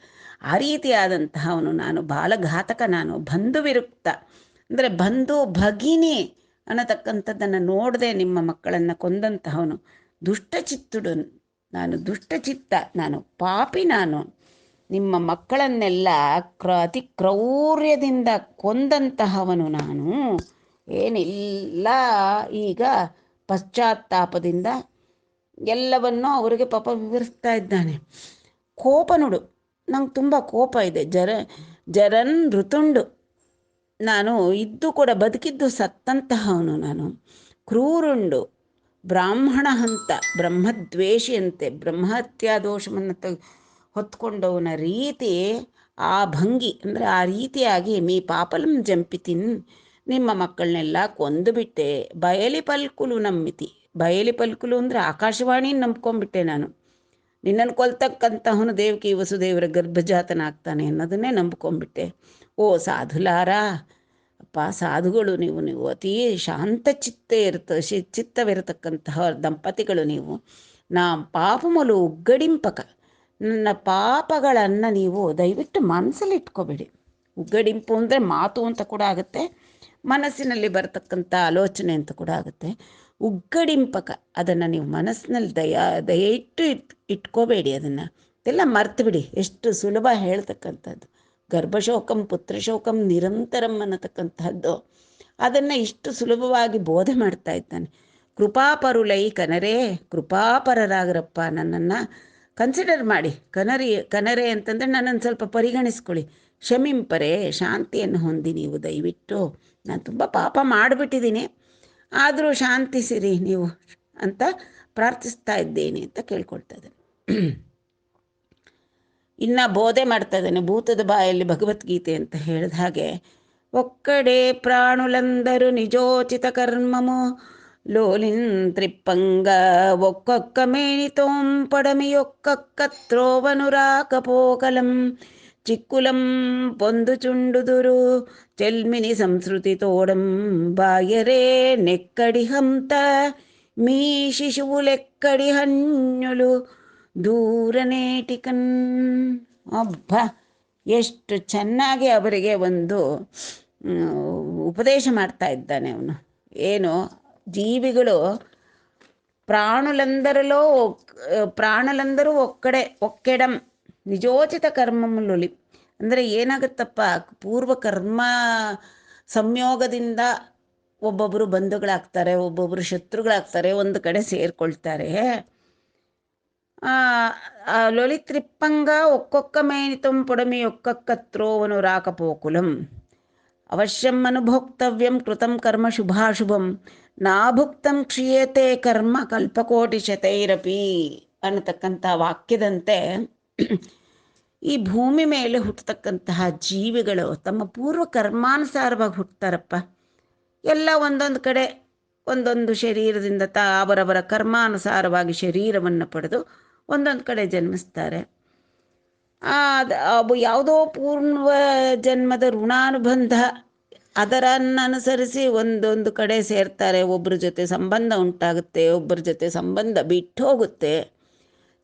ಆ ರೀತಿಯಾದಂತಹವನು ನಾನು, ಬಾಲಘಾತಕ ನಾನು, ಬಂಧು ವಿರುಕ್ತ ಅಂದರೆ ಬಂಧು ಭಗಿನಿ ಅನ್ನತಕ್ಕಂಥದ್ದನ್ನು ನೋಡದೆ ನಿಮ್ಮ ಮಕ್ಕಳನ್ನು ಕೊಂದಂತಹವನು, ದುಷ್ಟಚಿತ್ತುಡು ನಾನು, ದುಷ್ಟಚಿತ್ತ ನಾನು, ಪಾಪಿ ನಾನು, ನಿಮ್ಮ ಮಕ್ಕಳನ್ನೆಲ್ಲ ಅತಿ ಕ್ರೌರ್ಯದಿಂದ ಕೊಂದಂತಹವನು ನಾನು. ಏನಿಲ್ಲ, ಈಗ ಪಶ್ಚಾತ್ತಾಪದಿಂದ ಎಲ್ಲವನ್ನೂ ಅವರಿಗೆ ಪಾಪ ವಿವರಿಸ್ತಾ ಇದ್ದಾನೆ. ಕೋಪನುಡು, ನಂಗೆ ತುಂಬ ಕೋಪ ಇದೆ. ಜರನ್ ಋತುಂಡು, ನಾನು ಇದ್ದು ಕೂಡ ಬದುಕಿದ್ದು ಸತ್ತಂತಹವನು ನಾನು. ಕ್ರೂರುಂಡು ಬ್ರಾಹ್ಮಣ ಹಂತ, ಬ್ರಹ್ಮದ್ವೇಷಿಯಂತೆ, ಬ್ರಹ್ಮಹತ್ಯಾ ದೋಷವನ್ನು ಹೊತ್ಕೊಂಡವನ ರೀತಿ, ಆ ಭಂಗಿ ಅಂದರೆ ಆ ರೀತಿಯಾಗಿ ಮೀ ಪಾಪಲಂ ಜಂಪಿತಿನ್, ನಿಮ್ಮ ಮಕ್ಕಳನ್ನೆಲ್ಲ ಕೊಂದು ಬಿಟ್ಟೆ. ಬಯಲಿ ಪಲ್ಕುಲು ನಮ್ಮಿತಿ, ಬಯಲಿ ಪಲ್ಕುಲು ಅಂದರೆ ಆಕಾಶವಾಣಿ ನಂಬ್ಕೊಂಡ್ಬಿಟ್ಟೆ ನಾನು. ನಿನ್ನನ್ನು ಕೊಲ್ತಕ್ಕಂತಹವನು ದೇವಕಿ ವಸುದೇವರ ಗರ್ಭಜಾತನಾಗ್ತಾನೆ ಅನ್ನೋದನ್ನೇ ನಂಬ್ಕೊಂಡ್ಬಿಟ್ಟೆ. ಓ ಸಾಧುಲಾರ, ಅಪ್ಪ ಸಾಧುಗಳು ನೀವು ಅತೀ ಶಾಂತ ಚಿತ್ತವಿರತಕ್ಕಂತಹ ದಂಪತಿಗಳು ನೀವು. ನಾ ಪಾಪಮುಲು ಉಗ್ಗಡಿಂಪಕ, ನನ್ನ ಪಾಪಗಳನ್ನು ನೀವು ದಯವಿಟ್ಟು ಮನಸ್ಸಲ್ಲಿ ಇಟ್ಕೋಬೇಡಿ. ಉಗ್ಗಡಿಂಪು ಅಂದರೆ ಮಾತು ಅಂತ ಕೂಡ ಆಗುತ್ತೆ, ಮನಸ್ಸಿನಲ್ಲಿ ಬರತಕ್ಕಂಥ ಆಲೋಚನೆ ಅಂತ ಕೂಡ ಆಗುತ್ತೆ. ಉಗ್ಗಡಿಂಪಕ, ಅದನ್ನು ನೀವು ಮನಸ್ಸಿನಲ್ಲಿ ದಯವಿಟ್ಟು ಇಟ್ಕೋಬೇಡಿ, ಅದನ್ನು ಎಲ್ಲ ಮರ್ತು ಬಿಡಿ. ಎಷ್ಟು ಸುಲಭ ಹೇಳ್ತಕ್ಕಂಥದ್ದು. ಗರ್ಭಶೋಕಂ ಪುತ್ರಶೋಕಂ ನಿರಂತರಂ ಅನ್ನತಕ್ಕಂಥದ್ದು, ಅದನ್ನು ಇಷ್ಟು ಸುಲಭವಾಗಿ ಬೋಧೆ ಮಾಡ್ತಾ ಇದ್ದಾನೆ. ಕೃಪಾಪರುಲೈ ಕನರೇ, ಕೃಪಾಪರರಾಗರಪ್ಪ, ನನ್ನನ್ನು ಕನ್ಸಿಡರ್ ಮಾಡಿ, ಕನರೆ ಅಂತಂದರೆ ನನ್ನನ್ನು ಸ್ವಲ್ಪ ಪರಿಗಣಿಸ್ಕೊಳ್ಳಿ. ಶಮಿಂಪರೆ, ಶಾಂತಿಯನ್ನು ಹೊಂದಿ ನೀವು ದಯವಿಟ್ಟು. ನಾನು ತುಂಬ ಪಾಪ ಮಾಡಿಬಿಟ್ಟಿದ್ದೀನಿ, ಆದರೂ ಶಾಂತಿಸಿರಿ ನೀವು ಅಂತ ಪ್ರಾರ್ಥಿಸ್ತಾ ಇದ್ದೇನೆ ಅಂತ ಕೇಳ್ಕೊಳ್ತಾ ಇದ್ದಾನೆ. ಇನ್ನು ಬೋಧೆ ಮಾಡ್ತಾ ಇದ್ದಾನೆ. ಭೂತದ ಬಾಯಲ್ಲಿ ಭಗವದ್ಗೀತೆ ಅಂತ ಹೇಳಿದ ಹಾಗೆ, ಒಕ್ಕಡೆ ಪ್ರಾಣುಲಂದರು ನಿಜೋಚಿತ ಕರ್ಮಮು ಲೋಲಿನ್ ತ್ರಿಪ್ಪಂಗ ಒಕ್ಕೊಕ್ಕ ಮೇನಿತೋಂ ಪಡಮಿಯೊಕ್ಕ ತ್ರೋವನುರಾకపోಕಲಂ ಚಿಕ್ಕುಲಂ ಪೊಂದು ಚುಂಡುದುರು ಚೆಲ್ಮಿನಿ ಸಂಸ್ಕೃತಿ ತೋಡಂ ಬಾಯರೇ ನೆಕ್ಕಡಿ ಹಂತ ಮೀ ಶಿಶುವುಲೆಕ್ಕಡಿ ಹನ್ಯುಲು ದೂರನೇಟಿಕನ್. ಅಬ್ಬ, ಎಷ್ಟು ಚೆನ್ನಾಗಿ ಅವರಿಗೆ ಒಂದು ಉಪದೇಶ ಮಾಡ್ತಾ ಇದ್ದಾನೆ ಅವನು. ಏನು, ಜೀವಿಗಳು ಪ್ರಾಣುలందరూ ಒಕ್ಕೆಡಂ ನಿಜೋಚಿತ ಕರ್ಮములొలి ಅಂದರೆ ಏನಾಗುತ್ತಪ್ಪ, ಪೂರ್ವ ಕರ್ಮ ಸಂಯೋಗದಿಂದ ಒಬ್ಬೊಬ್ಬರು ಬಂಧುಗಳಾಗ್ತಾರೆ, ಒಬ್ಬೊಬ್ಬರು ಶತ್ರುಗಳಾಗ್ತಾರೆ, ಒಂದು ಕಡೆ ಸೇರಿಕೊಳ್ತಾರೆ. ಲೊಲಿತ್ರಿಪ್ಪಂಗ ಒಕ್ಕೊಕ್ಕ ಮೇನಿತಂ ಪೊಡಮಿ ಒಕ್ಕೊಕ್ಕ ತ್ರೋವನು ರಾకపోಕುಲಂ ಅವಶ್ಯಂ ಅನುಭೋಕ್ತವ್ಯಂ ಕೃತಂ ಕರ್ಮ ಶುಭಾಶುಭಂ ನಾಭುಕ್ತಂ ಕ್ಷೀಯತೆ ಕರ್ಮ ಕಲ್ಪಕೋಟಿ ಶತೈರಪಿ ಅನ್ನತಕ್ಕಂಥ ವಾಕ್ಯದಂತೆ ಈ ಭೂಮಿ ಮೇಲೆ ಹುಟ್ಟತಕ್ಕಂತಹ ಜೀವಿಗಳು ತಮ್ಮ ಪೂರ್ವ ಕರ್ಮಾನುಸಾರವಾಗಿ ಹುಟ್ಟುತ್ತಾರಪ್ಪ. ಎಲ್ಲ ಒಂದೊಂದು ಕಡೆ ಒಂದೊಂದು ಶರೀರದಿಂದ ಅವರವರ ಕರ್ಮಾನುಸಾರವಾಗಿ ಶರೀರವನ್ನು ಪಡೆದು ಒಂದೊಂದು ಕಡೆ ಜನ್ಮಿಸ್ತಾರೆ. ಅವು ಯಾವುದೋ ಪೂರ್ವ ಜನ್ಮದ ಋಣಾನುಬಂಧ ಅದರನ್ನನುಸರಿಸಿ ಒಂದೊಂದು ಕಡೆ ಸೇರ್ತಾರೆ. ಒಬ್ಬರ ಜೊತೆ ಸಂಬಂಧ ಉಂಟಾಗುತ್ತೆ, ಒಬ್ಬರ ಜೊತೆ ಸಂಬಂಧ ಬಿಟ್ಟು ಹೋಗುತ್ತೆ.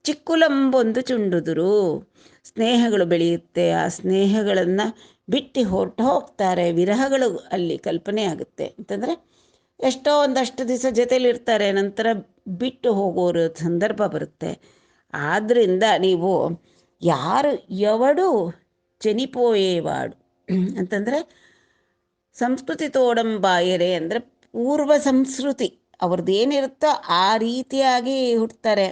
ಚಿಕ್ಕುಲಂಬೊಂದು ಚುಂಡುದುರು, ಸ್ನೇಹಗಳು ಬೆಳೆಯುತ್ತೆ. ಆ ಸ್ನೇಹಗಳನ್ನು ಬಿಟ್ಟು ಹೊರಟು ಹೋಗ್ತಾರೆ. ವಿರಹಗಳು ಅಲ್ಲಿ ಕಲ್ಪನೆ ಆಗುತ್ತೆ. ಅಂತಂದರೆ ಎಷ್ಟೋ ಒಂದಷ್ಟು ದಿವಸ ಜೊತೆಲಿರ್ತಾರೆ, ನಂತರ ಬಿಟ್ಟು ಹೋಗೋರು ಸಂದರ್ಭ ಬರುತ್ತೆ. ಆದ್ದರಿಂದ ನೀವು ಯಾರು ಎವಡು ಚನಿಪೋಯೇವಾಡು ಅಂತಂದರೆ ಸಂಸ್ಕೃತಿ ತೋಡಂಬಾಯರೆ ಅಂದರೆ ಪೂರ್ವ ಸಂಸ್ಕೃತಿ ಅವ್ರದ್ದು ಏನಿರುತ್ತೋ ಆ ರೀತಿಯಾಗಿ ಹುಟ್ಟುತ್ತಾರೆ.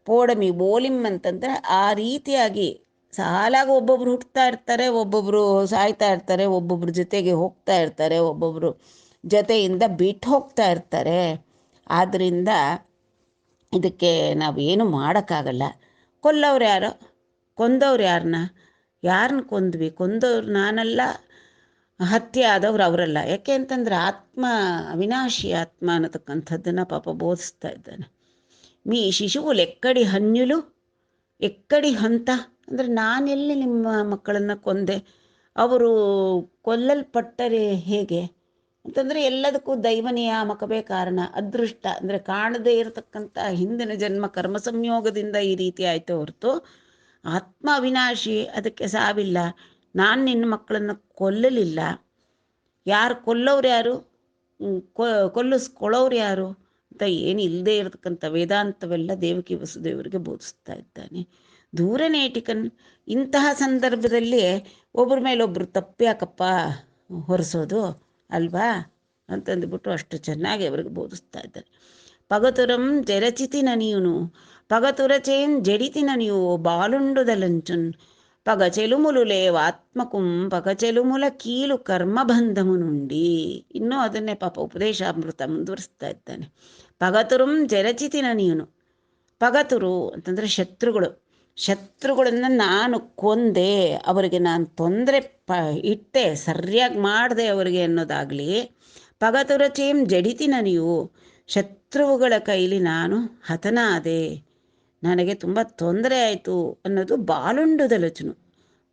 ಪೋಡಮಿ ಬೋಲಿಂ ಅಂತಂದರೆ ಆ ರೀತಿಯಾಗಿ ಸಾಲಾಗಿ ಒಬ್ಬೊಬ್ರು ಹುಟ್ಟುತ್ತಾ ಇರ್ತಾರೆ, ಒಬ್ಬೊಬ್ಬರು ಸಾಯ್ತಾ ಇರ್ತಾರೆ, ಒಬ್ಬೊಬ್ರ ಜೊತೆಗೆ ಹೋಗ್ತಾ ಇರ್ತಾರೆ, ಒಬ್ಬೊಬ್ಬರು ಜೊತೆಯಿಂದ ಬಿಟ್ಟು ಹೋಗ್ತಾ ಇರ್ತಾರೆ. ಆದ್ದರಿಂದ ಇದಕ್ಕೆ ನಾವೇನು ಮಾಡೋಕ್ಕಾಗಲ್ಲ. ಕೊಲ್ಲವ್ರು ಯಾರೋ, ಕೊಂದವ್ರು ಯಾರನ್ನ ಕೊಂದ್ವಿ? ಕೊಂದವ್ರು ನಾನಲ್ಲ, ಹತ್ಯೆ ಆದವ್ರು ಅವರಲ್ಲ. ಯಾಕೆ ಅಂತಂದರೆ ಆತ್ಮ ಅವಿನಾಶಿ ಆತ್ಮ ಅನ್ನತಕ್ಕಂಥದ್ದನ್ನು ಪಾಪ ಬೋಧಿಸ್ತಾ ಇದ್ದಾನೆ. ಮೀ ಶಿಶುವುಲು ಎಕ್ಕಡಿ ಹನ್ಯುಲು ಎಕ್ಕಡಿ ಹಂತ ಅಂದರೆ ನಾನೆಲ್ಲಿ ನಿಮ್ಮ ಮಕ್ಕಳನ್ನು ಕೊಂದೆ? ಅವರು ಕೊಲ್ಲಲ್ಪಟ್ಟರೆ ಹೇಗೆ ಅಂತಂದರೆ ಎಲ್ಲದಕ್ಕೂ ದೈವ ನಿಯಾಮಕವೇ ಕಾರಣ. ಅದೃಷ್ಟ ಅಂದರೆ ಕಾಣದೇ ಇರತಕ್ಕಂಥ ಹಿಂದಿನ ಜನ್ಮ ಕರ್ಮ ಸಂಯೋಗದಿಂದ ಈ ರೀತಿ ಆಯಿತು ಹೊರತು ಆತ್ಮ ಅವಿನಾಶಿ, ಅದಕ್ಕೆ ಸಾವಿಲ್ಲ. ನಾನು ನಿನ್ನ ಮಕ್ಕಳನ್ನು ಕೊಲ್ಲಲಿಲ್ಲ. ಯಾರು ಕೊಲ್ಲೋರು ಯಾರು, ಕೊಲ್ಲಿಸ್ಕೊಳ್ಳೋರು ಯಾರು ಅಂತ ಏನು ಇಲ್ಲದೆ ಇರತಕ್ಕಂಥ ವೇದಾಂತವೆಲ್ಲ ದೇವಕಿ ವಸುದೇವರಿಗೆ ಬೋಧಿಸ್ತಾ ಇದ್ದಾನೆ. ದೂರನೇಟಿಕನ್ ಇಂತಹ ಸಂದರ್ಭದಲ್ಲಿ ಒಬ್ಬರ ಮೇಲೊಬ್ಬರು ತಪ್ಪು ಯಾಕಪ್ಪ ಹೊರಿಸೋದು ಅಲ್ವಾ ಅಂತಂದುಬಿಟ್ಟು ಅಷ್ಟು ಚೆನ್ನಾಗಿ ಅವರಿಗೆ ಬೋಧಿಸ್ತಾ ಇದ್ದಾರೆ. ಪಗತುರಂ ಜರಚಿತಿನ ನೀನು పగతురచేన్ జడితిన నీవు బాలుండుదలంచున్ పగచెలుములు లేవాత్మకుం పగచెలుముల కీಲು ಕರ್ಮಬಂಧಮು నుండి. ಇನ್ನೂ ಅದನ್ನೇ ಪಾಪ ಉಪದೇಶಾಮೃತ ಮುಂದುವರಿಸ್ತಾ ಇದ್ದಾನೆ. ಪಗತುರುಂ ಜರಚಿತಿನ ನೀನು, ಪಗತುರು ಅಂತಂದರೆ ಶತ್ರುಗಳನ್ನು ನಾನು ಕೊಂದೆ, ಅವರಿಗೆ ನಾನು ತೊಂದರೆ ಇಟ್ಟೆ, ಸರಿಯಾಗಿ ಮಾಡಿದೆ ಅವರಿಗೆ ಅನ್ನೋದಾಗಲಿ, ಪಗತುರಚೇಂ ಜಡಿತಿನ ನೀವು, ಶತ್ರುವುಗಳ ಕೈಲಿ ನಾನು ಹತನಾದೆ, ನನಗೆ ತುಂಬ ತೊಂದರೆ ಆಯಿತು ಅನ್ನೋದು ಬಾಲುಂಡುದಲಚನು.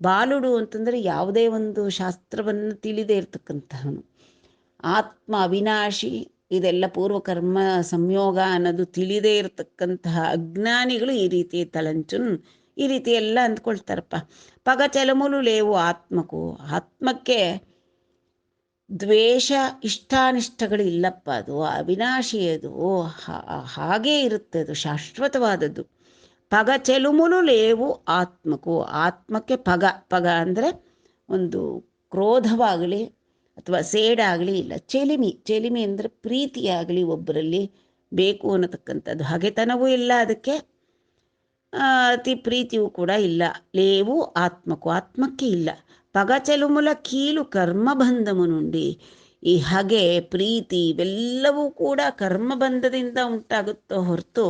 ಬಾಲುಡು ಅಂತಂದರೆ ಯಾವುದೇ ಒಂದು ಶಾಸ್ತ್ರವನ್ನು ತಿಳಿದೇ ಇರ್ತಕ್ಕಂತಹವನು, ಆತ್ಮ ಅವಿನಾಶಿ, ಇದೆಲ್ಲ ಪೂರ್ವಕರ್ಮ ಸಂಯೋಗ ಅನ್ನೋದು ತಿಳಿದೇ ಇರತಕ್ಕಂತಹ ಅಜ್ಞಾನಿಗಳು ಈ ರೀತಿ ತಳಂಚುನ್ ಈ ರೀತಿ ಎಲ್ಲ ಅಂದ್ಕೊಳ್ತಾರಪ್ಪ. ಪಗ ಚಲಮುಲು ಲೇವು ಆತ್ಮಕ್ಕೂ, ಆತ್ಮಕ್ಕೆ ದ್ವೇಷ ಇಷ್ಟಾನಿಷ್ಟಗಳು ಇಲ್ಲಪ್ಪ, ಅದು ಅವಿನಾಶಿ, ಅದು ಹಾಗೇ ಇರುತ್ತೆ, ಅದು ಶಾಶ್ವತವಾದದ್ದು. ಪಗ ಚೆಲುಮುಲು ಲೇವು ಆತ್ಮಕ್ಕೂ, ಆತ್ಮಕ್ಕೆ ಪಗ ಅಂದರೆ ಒಂದು ಕ್ರೋಧವಾಗಲಿ ಅಥವಾ ಸೇಡಾಗಲಿ ಇಲ್ಲ. ಚೆಲಿಮಿ ಅಂದರೆ ಪ್ರೀತಿಯಾಗಲಿ ಒಬ್ಬರಲ್ಲಿ ಬೇಕು ಅನ್ನತಕ್ಕಂಥದ್ದು, ಹಗೆತನವೂ ಇಲ್ಲ, ಅದಕ್ಕೆ ಅತಿ ಪ್ರೀತಿಯೂ ಕೂಡ ಇಲ್ಲ. ಲೇವು ಆತ್ಮಕ್ಕೂ, ಆತ್ಮಕ್ಕೆ ಇಲ್ಲ. ಪಗ ಚೆಲುಮುಲ ಕೀಲು ಕರ್ಮಬಂಧಮು నుండి, ಈ ಹಗೆ ಪ್ರೀತಿ ಇವೆಲ್ಲವೂ ಕೂಡ ಕರ್ಮಬಂಧದಿಂದ ಉಂಟಾಗುತ್ತೋ ಹೊರತು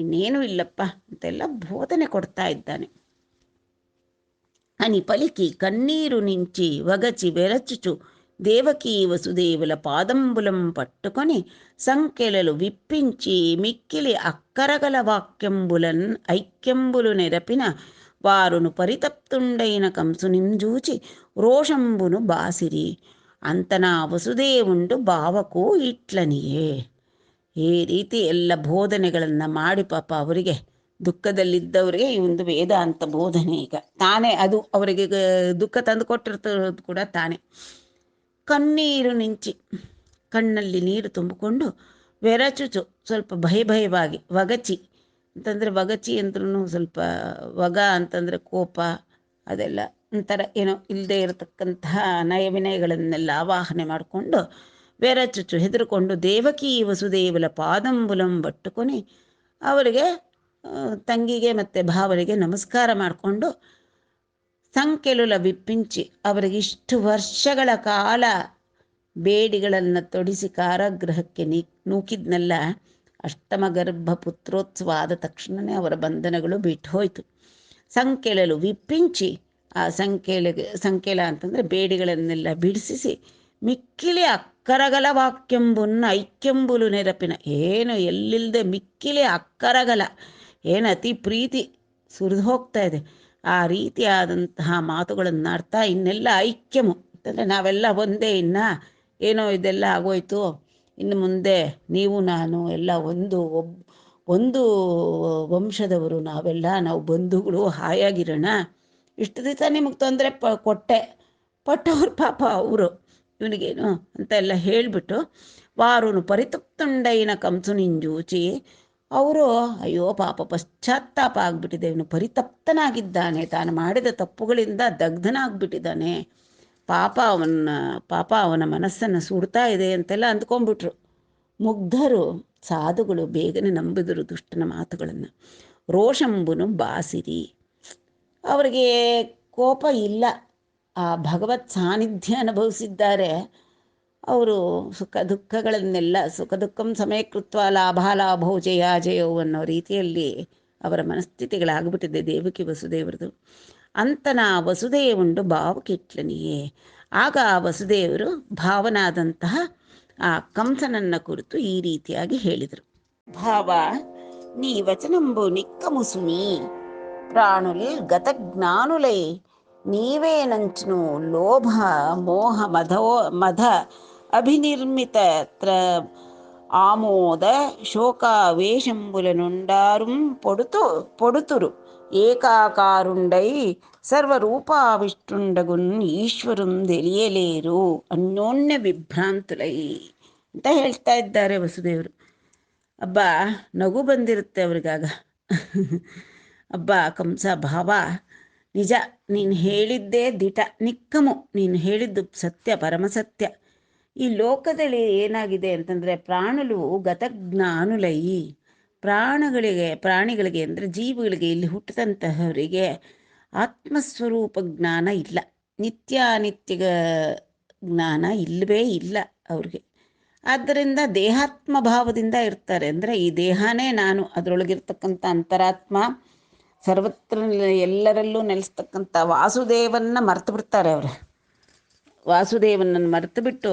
ಇನ್ನೇನೂ ಇಲ್ಲಪ್ಪ ಅಂತೆಲ್ಲ ಬೋಧನೆ ಕೊಡ್ತಾ ಇದ್ದಾನೆ. అని పలికి కన్నీరు నుంచి వగచి వెరచుచు దేవకీ వసుదేవుల పాదంబులం పట్టుకొని సంకెలలు విప్పించి మిక్కిలి అక్కరగల వాక్యంబులన్ ఐక్యంబులు నెరపిన వారును పరితప్తుండైన కంసునింజూచి రోషంబును బాసిరి. ಅಂತನ ವಸುದೇವುಂಡು ಭಾವಕ್ಕೂ ಇಟ್ಲನಿಯೇ. ಈ ರೀತಿ ಎಲ್ಲ ಬೋಧನೆಗಳನ್ನು ಮಾಡಿ ಪಾಪ ಅವರಿಗೆ ದುಃಖದಲ್ಲಿದ್ದವರಿಗೆ ಈ ಒಂದು ವೇದಾಂತ ಬೋಧನೆ ಈಗ ತಾನೇ ಅದು ಅವರಿಗೆ ದುಃಖ ತಂದು ಕೊಟ್ಟಿರ್ತದ್ದು ಕೂಡ ತಾನೇ. ಕಣ್ಣೀರು ನಿಂಚಿ, ಕಣ್ಣಲ್ಲಿ ನೀರು ತುಂಬಿಕೊಂಡು, ಬೆರಚುಚು ಸ್ವಲ್ಪ ಭಯವಾಗಿ, ವಗಚಿ ಅಂತಂದರೆ ವಗಚಿ ಅಂದ್ರೂ ಸ್ವಲ್ಪ ವಗ ಅಂತಂದರೆ ಕೋಪ, ಅದೆಲ್ಲ ಒಂಥರ ಏನೋ ಇಲ್ಲದೆ ಇರತಕ್ಕಂತಹ ನಯವಿನಯಗಳನ್ನೆಲ್ಲ ಆವಾಹನೆ ಮಾಡಿಕೊಂಡು, ಬೆರಚುಚು ಹೆದರುಕೊಂಡು, ದೇವಕಿ ವಸುದೇವಲ ಪಾದಂಬುಲಂ ಬಟ್ಟುకొని ಅವರಿಗೆ ತಂಗಿಗೆ ಮತ್ತು ಭಾವರಿಗೆ ನಮಸ್ಕಾರ ಮಾಡಿಕೊಂಡು, ಸಂಕೆಲುಲ ವಿಪ್ಪಿಂಚಿ ಅವರಿಗೆ ಇಷ್ಟು ವರ್ಷಗಳ ಕಾಲ ಬೇಡಿಗಳನ್ನು ತೊಡಿಸಿ ಕಾರಾಗೃಹಕ್ಕೆ ನೂಕಿದ್ನಲ್ಲ, ಅಷ್ಟಮ ಗರ್ಭ ಪುತ್ರೋತ್ಸವ ಆದ ತಕ್ಷಣವೇ ಅವರ ಬಂಧನಗಳು ಬಿಟ್ಟು ಹೋಯಿತು. ಸಂಕೆಲಲು ವಿಪ್ಪಿಂಚಿ, ಆ ಸಂಕೆಲ ಅಂತಂದರೆ ಬೇಡಿಗಳನ್ನೆಲ್ಲ ಬಿಡಿಸಿಸಿ, ಮಿಕ್ಕಿಲಿ ಅಕ್ಕರಗಲ ವಾಕ್ಯಂಬುನ್ನ ಐಕ್ಯಂಬುಲು ನೆರಪಿನ, ಏನು ಎಲ್ಲಿಲ್ಲದೆ ಮಿಕ್ಕಿಲಿ ಅಕ್ಕರಗಲ, ಏನು ಅತಿ ಪ್ರೀತಿ ಸುರಿದು ಹೋಗ್ತಾ ಇದೆ, ಆ ರೀತಿಯಾದಂತಹ ಮಾತುಗಳನ್ನಾಡ್ತಾ ಇನ್ನೆಲ್ಲ ಐಕ್ಯಮು ಅಂತಂದರೆ ನಾವೆಲ್ಲ ಒಂದೇ, ಏನೋ ಇದೆಲ್ಲ ಆಗೋಯ್ತು, ಇನ್ನು ಮುಂದೆ ನೀವು ನಾನು ಎಲ್ಲ ಒಂದು ವಂಶದವರು, ನಾವು ಬಂಧುಗಳು, ಹಾಯಾಗಿರೋಣ, ಇಷ್ಟು ದಿವಸ ನಿಮಗೆ ತೊಂದರೆ ಪಟ್ಟವ್ರು ಪಾಪ ಅವರು, ಇವನಿಗೇನು ಅಂತ ಎಲ್ಲ ಹೇಳಿಬಿಟ್ಟು ವಾರುನು ಪರಿತಪ್ತುಂಡೈನ ಕಂಸುನಿಂಜೂಚಿ, ಅವರು ಅಯ್ಯೋ ಪಾಪ ಪಶ್ಚಾತ್ತಾಪ ಆಗಿಬಿಟ್ಟಿದೆ, ಇವನು ಪರಿತಪ್ತನಾಗಿದ್ದಾನೆ, ತಾನು ಮಾಡಿದ ತಪ್ಪುಗಳಿಂದ ದಗ್ಧನಾಗ್ಬಿಟ್ಟಿದ್ದಾನೆ, ಪಾಪ ಅವನ ಮನಸ್ಸನ್ನು ಸುಡ್ತಾ ಇದೆ ಅಂತೆಲ್ಲ ಅಂದ್ಕೊಂಡ್ಬಿಟ್ರು. ಮುಗ್ಧರು ಸಾಧುಗಳು ಬೇಗನೆ ನಂಬಿದರು ದುಷ್ಟನ ಮಾತುಗಳನ್ನು. ರೋಷಂಬುನು ಬಾಸಿರಿ, ಅವರಿಗೆ ಕೋಪ ಇಲ್ಲ, ಆ ಭಗವತ್ ಸಾನ್ನಿಧ್ಯ ಅನುಭವಿಸಿದ್ದಾರೆ. ಅವರು ಸುಖ ದುಃಖಂ ಸಮಯಕೃತ್ವ ಲಾಭಾಲಾಭೋ ಜಯಾಜಯವು ಅನ್ನೋ ರೀತಿಯಲ್ಲಿ ಅವರ ಮನಸ್ಥಿತಿಗಳಾಗ್ಬಿಟ್ಟಿದೆ ದೇವಕಿ ವಸುದೇವರದು. ಅಂತನ ವಸುದೇವುಂಡು ಭಾವಕಿಟ್ಲನಿಯೇ, ಆಗ ಆ ವಸುದೇವರು ಭಾವನಾದಂತಹ ಆ ಕಂಸನನ್ನ ಕುರಿತು ಈ ರೀತಿಯಾಗಿ ಹೇಳಿದರು. ಭಾವ ನೀ ವಚನಂಬು ನಿಕ್ಕಮುಸುಮಿ ಪ್ರಾಣುಲ್ ಗತಜ್ಞಾನುಲೈ, ನೀವೇನಂಚನು ಲೋಭ ಮೋಹ ಮದ ಅಭಿನಿರ್ಮಿತ ಆಮೋದ ಶೋಕಾವೇಶಂಬುಲನುಂಡಾರುಂ పొడుతురు ఏకాకారుండై ಸರ್ವರೂಪಾವಿಷ್ಟುಂಡಗುನ್ ಈಶ್ವರಂ తెలియలేరు ಅನ್ಯೋನ್ಯ ವಿಭ್ರಾಂತುಲೈ ಅಂತ ಹೇಳ್ತಾ ಇದ್ದಾರೆ ವಸುದೇವರು. ಅಬ್ಬಾ ನಗು ಬಂದಿರುತ್ತೆ ಅವ್ರಿಗಾಗ. ಅಬ್ಬಾ ಕಂಸ ಭಾವ, ನಿಜ ನೀನು ಹೇಳಿದ್ದೇ ದಿಟ, ನಿಕ್ಕಮು, ನೀನು ಹೇಳಿದ್ದು ಸತ್ಯ, ಪರಮಸತ್ಯ. ಈ ಲೋಕದಲ್ಲಿ ಏನಾಗಿದೆ ಅಂತಂದರೆ ಪ್ರಾಣುಲು ಗತಜ್ಞಾನುಲೈ, ಪ್ರಾಣಿಗಳಿಗೆ ಅಂದರೆ ಜೀವಿಗಳಿಗೆ, ಇಲ್ಲಿ ಹುಟ್ಟಿದಂತಹವರಿಗೆ ಆತ್ಮಸ್ವರೂಪ ಜ್ಞಾನ ಇಲ್ಲ, ನಿತ್ಯಾನಿತ್ಯ ಜ್ಞಾನ ಇಲ್ಲವೇ ಇಲ್ಲ ಅವ್ರಿಗೆ. ಆದ್ದರಿಂದ ದೇಹಾತ್ಮ ಭಾವದಿಂದ ಇರ್ತಾರೆ. ಅಂದರೆ ಈ ದೇಹನೇ ನಾನು, ಅದರೊಳಗಿರ್ತಕ್ಕಂಥ ಅಂತರಾತ್ಮ, ಸರ್ವತ್ರ ಎಲ್ಲರಲ್ಲೂ ನೆಲೆಸ್ತಕ್ಕಂಥ ವಾಸುದೇವನ್ನ ಮರೆತು ಬಿಡ್ತಾರೆ ಅವರು. ವಾಸುದೇವನನ್ನು ಮರೆತು ಬಿಟ್ಟು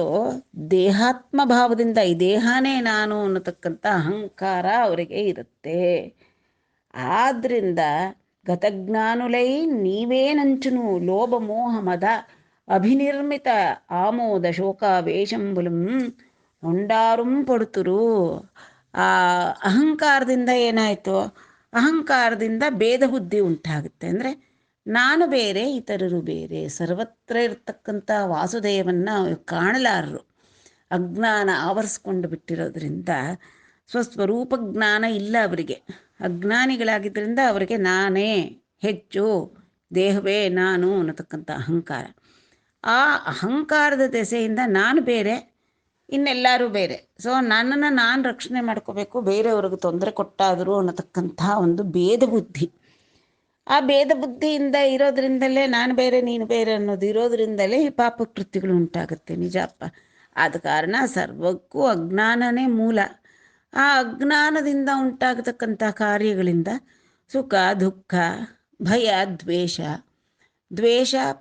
ದೇಹಾತ್ಮ ಭಾವದಿಂದ ಈ ದೇಹನೇ ನಾನು ಅನ್ನತಕ್ಕಂಥ ಅಹಂಕಾರ ಅವರಿಗೆ ಇರುತ್ತೆ. ಆದ್ದರಿಂದ ಗತಜ್ಞಾನುಲೈ ನೀವೇನಂಚುನು ಲೋಭ ಮೋಹ ಮದ ಅಭಿನಿರ್ಮಿತ ಆಮೋದ ಶೋಕಾವೇಶಂಬುಲಂ ಹೊಂಡಾರುಂ ಪಡುತ್ತರು. ಆ ಅಹಂಕಾರದಿಂದ ಏನಾಯಿತು, ಅಹಂಕಾರದಿಂದ ಭೇದ ಬುದ್ಧಿ ಉಂಟಾಗುತ್ತೆ. ಅಂದರೆ ನಾನು ಬೇರೆ, ಇತರರು ಬೇರೆ, ಸರ್ವತ್ರ ಇರತಕ್ಕಂಥ ವಾಸುದೇವನ್ನ ಕಾಣಲಾರರು. ಅಜ್ಞಾನ ಆವರಿಸ್ಕೊಂಡು ಬಿಟ್ಟಿರೋದ್ರಿಂದ ಸ್ವಸ್ವರೂಪ ಜ್ಞಾನ ಇಲ್ಲ ಅವರಿಗೆ. ಅಜ್ಞಾನಿಗಳಾಗಿದ್ದರಿಂದ ಅವರಿಗೆ ನಾನೇ ಹೆಚ್ಚು, ದೇಹವೇ ನಾನು ಅನ್ನತಕ್ಕಂಥ ಅಹಂಕಾರ. ಆ ಅಹಂಕಾರದ ದೆಸೆಯಿಂದ ನಾನು ಬೇರೆ, ಇನ್ನೆಲ್ಲರೂ ಬೇರೆ. ಸೊ ನನ್ನನ್ನು ನಾನು ರಕ್ಷಣೆ ಮಾಡ್ಕೋಬೇಕು, ಬೇರೆಯವ್ರಿಗೆ ತೊಂದರೆ ಕೊಟ್ಟಾದರು ಅನ್ನತಕ್ಕಂಥ ಒಂದು ಭೇದ ಬುದ್ಧಿ. ಆ ಭೇದ ಬುದ್ಧಿಯಿಂದ ಇರೋದ್ರಿಂದಲೇ ನಾನು ಬೇರೆ ನೀನು ಬೇರೆ ಅನ್ನೋದು ಇರೋದ್ರಿಂದಲೇ ಈ ಪಾಪ ಕೃತ್ಯಗಳು ಉಂಟಾಗುತ್ತೆ. ನಿಜಪ್ಪ. ಆದ ಕಾರಣ ಸರ್ವಕ್ಕೂ ಅಜ್ಞಾನನೇ ಮೂಲ. ಆ ಅಜ್ಞಾನದಿಂದ ಉಂಟಾಗತಕ್ಕಂಥ ಕಾರ್ಯಗಳಿಂದ ಸುಖ ದುಃಖ, ಭಯ ದ್ವೇಷ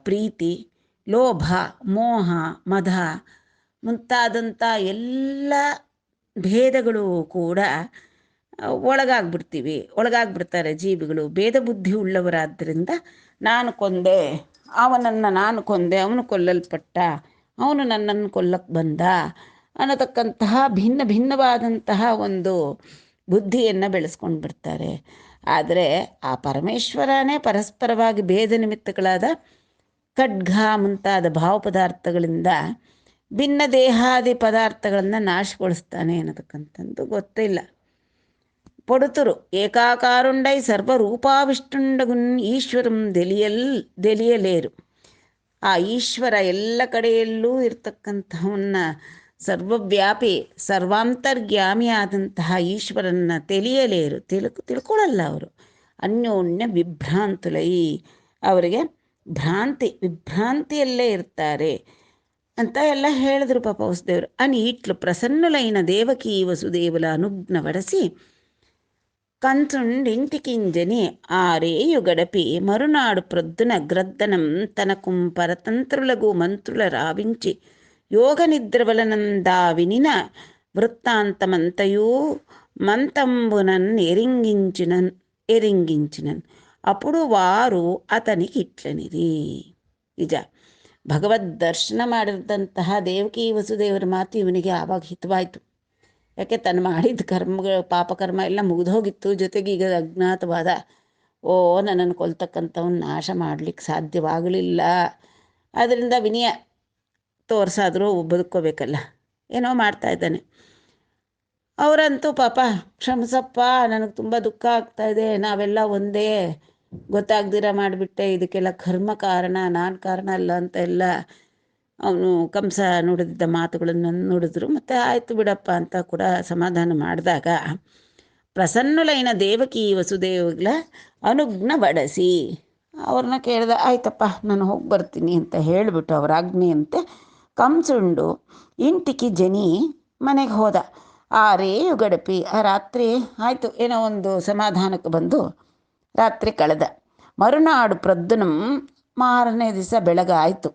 ಪ್ರೀತಿ, ಲೋಭ ಮೋಹ ಮದ ಮುಂತಾದಂಥ ಎಲ್ಲ ಭೇದಗಳು ಕೂಡ ಒಳಗಾಗ್ಬಿಡ್ತಾರೆ ಜೀವಿಗಳು. ಭೇದ ಬುದ್ಧಿ ಉಳ್ಳವರಾದ್ದರಿಂದ ನಾನು ಕೊಂದೆ, ನಾನು ಕೊಂದೆ, ಅವನು ಕೊಲ್ಲಲ್ಪಟ್ಟ, ಅವನು ನನ್ನನ್ನು ಕೊಲ್ಲಕ್ಕೆ ಬಂದ ಅನ್ನತಕ್ಕಂತಹ ಭಿನ್ನವಾದಂತಹ ಒಂದು ಬುದ್ಧಿಯನ್ನು ಬೆಳೆಸ್ಕೊಂಡು ಬಿಡ್ತಾರೆ. ಆದರೆ ಆ ಪರಮೇಶ್ವರನೇ ಪರಸ್ಪರವಾಗಿ ಭೇದ ನಿಮಿತ್ತಗಳಾದ ಖಡ್ಗ ಮುಂತಾದ ಭಾವ ಪದಾರ್ಥಗಳಿಂದ ಭಿನ್ನ ದೇಹಾದಿ ಪದಾರ್ಥಗಳನ್ನು ನಾಶಗೊಳಿಸ್ತಾನೆ ಅನ್ನತಕ್ಕಂಥದ್ದು ಗೊತ್ತಿಲ್ಲ. ಪೊಡುತರು ಏಕಾಕಾರುಂಡೈ ಸರ್ವರೂಪಾವಿಷ್ಟುಂಡಗುನ್ ಈಶ್ವರಂ ದೆಲಿಯಲೇರು. ಆ ಈಶ್ವರ ಎಲ್ಲ ಕಡೆಯಲ್ಲೂ ಇರ್ತಕ್ಕಂಥವನ್ನ, ಸರ್ವವ್ಯಾಪಿ ಸರ್ವಾಂತರ್ಯಾಮಿ ಆದಂತಹ ಈಶ್ವರನ್ನ ತಿಳಿಯಲೇರು, ತಿಳ್ಕೊಳ್ಳಲ್ಲ ಅವರು. ಅನ್ಯೋನ್ಯ ವಿಭ್ರಾಂತುಲೈ, ಅವರಿಗೆ ವಿಭ್ರಾಂತಿಯಲ್ಲೇ ಇರ್ತಾರೆ. ಅಂತ ಎಲ್ಲ ಹೇಳಿದ್ರು ಪಾಪ ವಸುದೇವರು. అని ఇట్లు ప్రసన్నులైన దేవకీ వసుదేవుల అనుజ్ఞ వడసి కంచుండింటికింజని ఆరేయు గడపి మరునాడు ప్రొద్దున గ్రద్దనం తనకుం పరతంత్రులగు మంత్రుల రావించి యోగ నిద్ర వలనందా వినిన వృత్తాంతమంతయూ మంతంబునన్ ఎరింగించినన్ అప్పుడు ವಾರು ಅತನಿಗೆ ಇಟ್ಲನಿರಿ. ನಿಜ, ಭಗವದ್ ದರ್ಶನ ಮಾಡಿದಂತಹ ದೇವಕಿ ವಸುದೇವರ ಮಾತು ಇವನಿಗೆ ಆವಾಗ ಹಿತವಾಯಿತು. ಯಾಕೆ ತನ್ನ ಮಾಡಿದ ಕರ್ಮಗಳು ಪಾಪಕರ್ಮ ಎಲ್ಲ ಮುಗಿದೋಗಿತ್ತು. ಜೊತೆಗೆ ಈಗ ಅಜ್ಞಾತವಾದ ನನ್ನನ್ನು ಕೊಲ್ತಕ್ಕಂಥವನ್ನ ನಾಶ ಮಾಡಲಿಕ್ಕೆ ಸಾಧ್ಯವಾಗಲಿಲ್ಲ. ಅದರಿಂದ ವಿನಯ ತೋರಿಸಾದರೂ ಬದುಕೋಬೇಕಲ್ಲ, ಏನೋ ಮಾಡ್ತಾ ಇದ್ದಾನೆ. ಅವರಂತೂ ಪಾಪ ಕ್ಷಮಿಸಪ್ಪ, ನನಗೆ ತುಂಬ ದುಃಖ ಆಗ್ತಾಯಿದೆ, ನಾವೆಲ್ಲ ಒಂದೇ, ಗೊತ್ತಾಗ್ದಿರ ಮಾಡಿಬಿಟ್ಟೆ, ಇದಕ್ಕೆಲ್ಲ ಕರ್ಮ ಕಾರಣ, ನಾನು ಕಾರಣ ಅಲ್ಲ ಅಂತ ಎಲ್ಲ ಅವನು ಕಂಸ ನುಡಿದಿದ್ದ ಮಾತುಗಳನ್ನು ನುಡಿದ್ರು. ಮತ್ತು ಆಯಿತು ಬಿಡಪ್ಪ ಅಂತ ಕೂಡ ಸಮಾಧಾನ ಮಾಡಿದಾಗ ಪ್ರಸನ್ನುಲೈನ ದೇವಕಿ ವಸುದೇವಗಳ ಅನುಜ್ಞ ಬಡಿಸಿ ಅವ್ರನ್ನ ಕೇಳಿದ. ಆಯ್ತಪ್ಪ ನಾನು ಹೋಗಿ ಬರ್ತೀನಿ ಅಂತ ಹೇಳಿಬಿಟ್ಟು ಅವರ ಆಜ್ಞೆಯಂತೆ ಕಂಸುಂಡು ಇಂಟಿಕಿ ಜನಿ ಮನೆಗೆ ಹೋದ. ಆರೇಯು ಗಡಪಿ ಆ ರಾತ್ರಿ ಆಯಿತು, ಏನೋ ಒಂದು ಸಮಾಧಾನಕ್ಕೆ ಬಂದು ರಾತ್ರಿ ಕಳೆದ. ಮರುನಾಡು ಪ್ರದ್ದುನಂ ಮಾರನೇ ದಿವಸ ಬೆಳಗಾಯಿತು.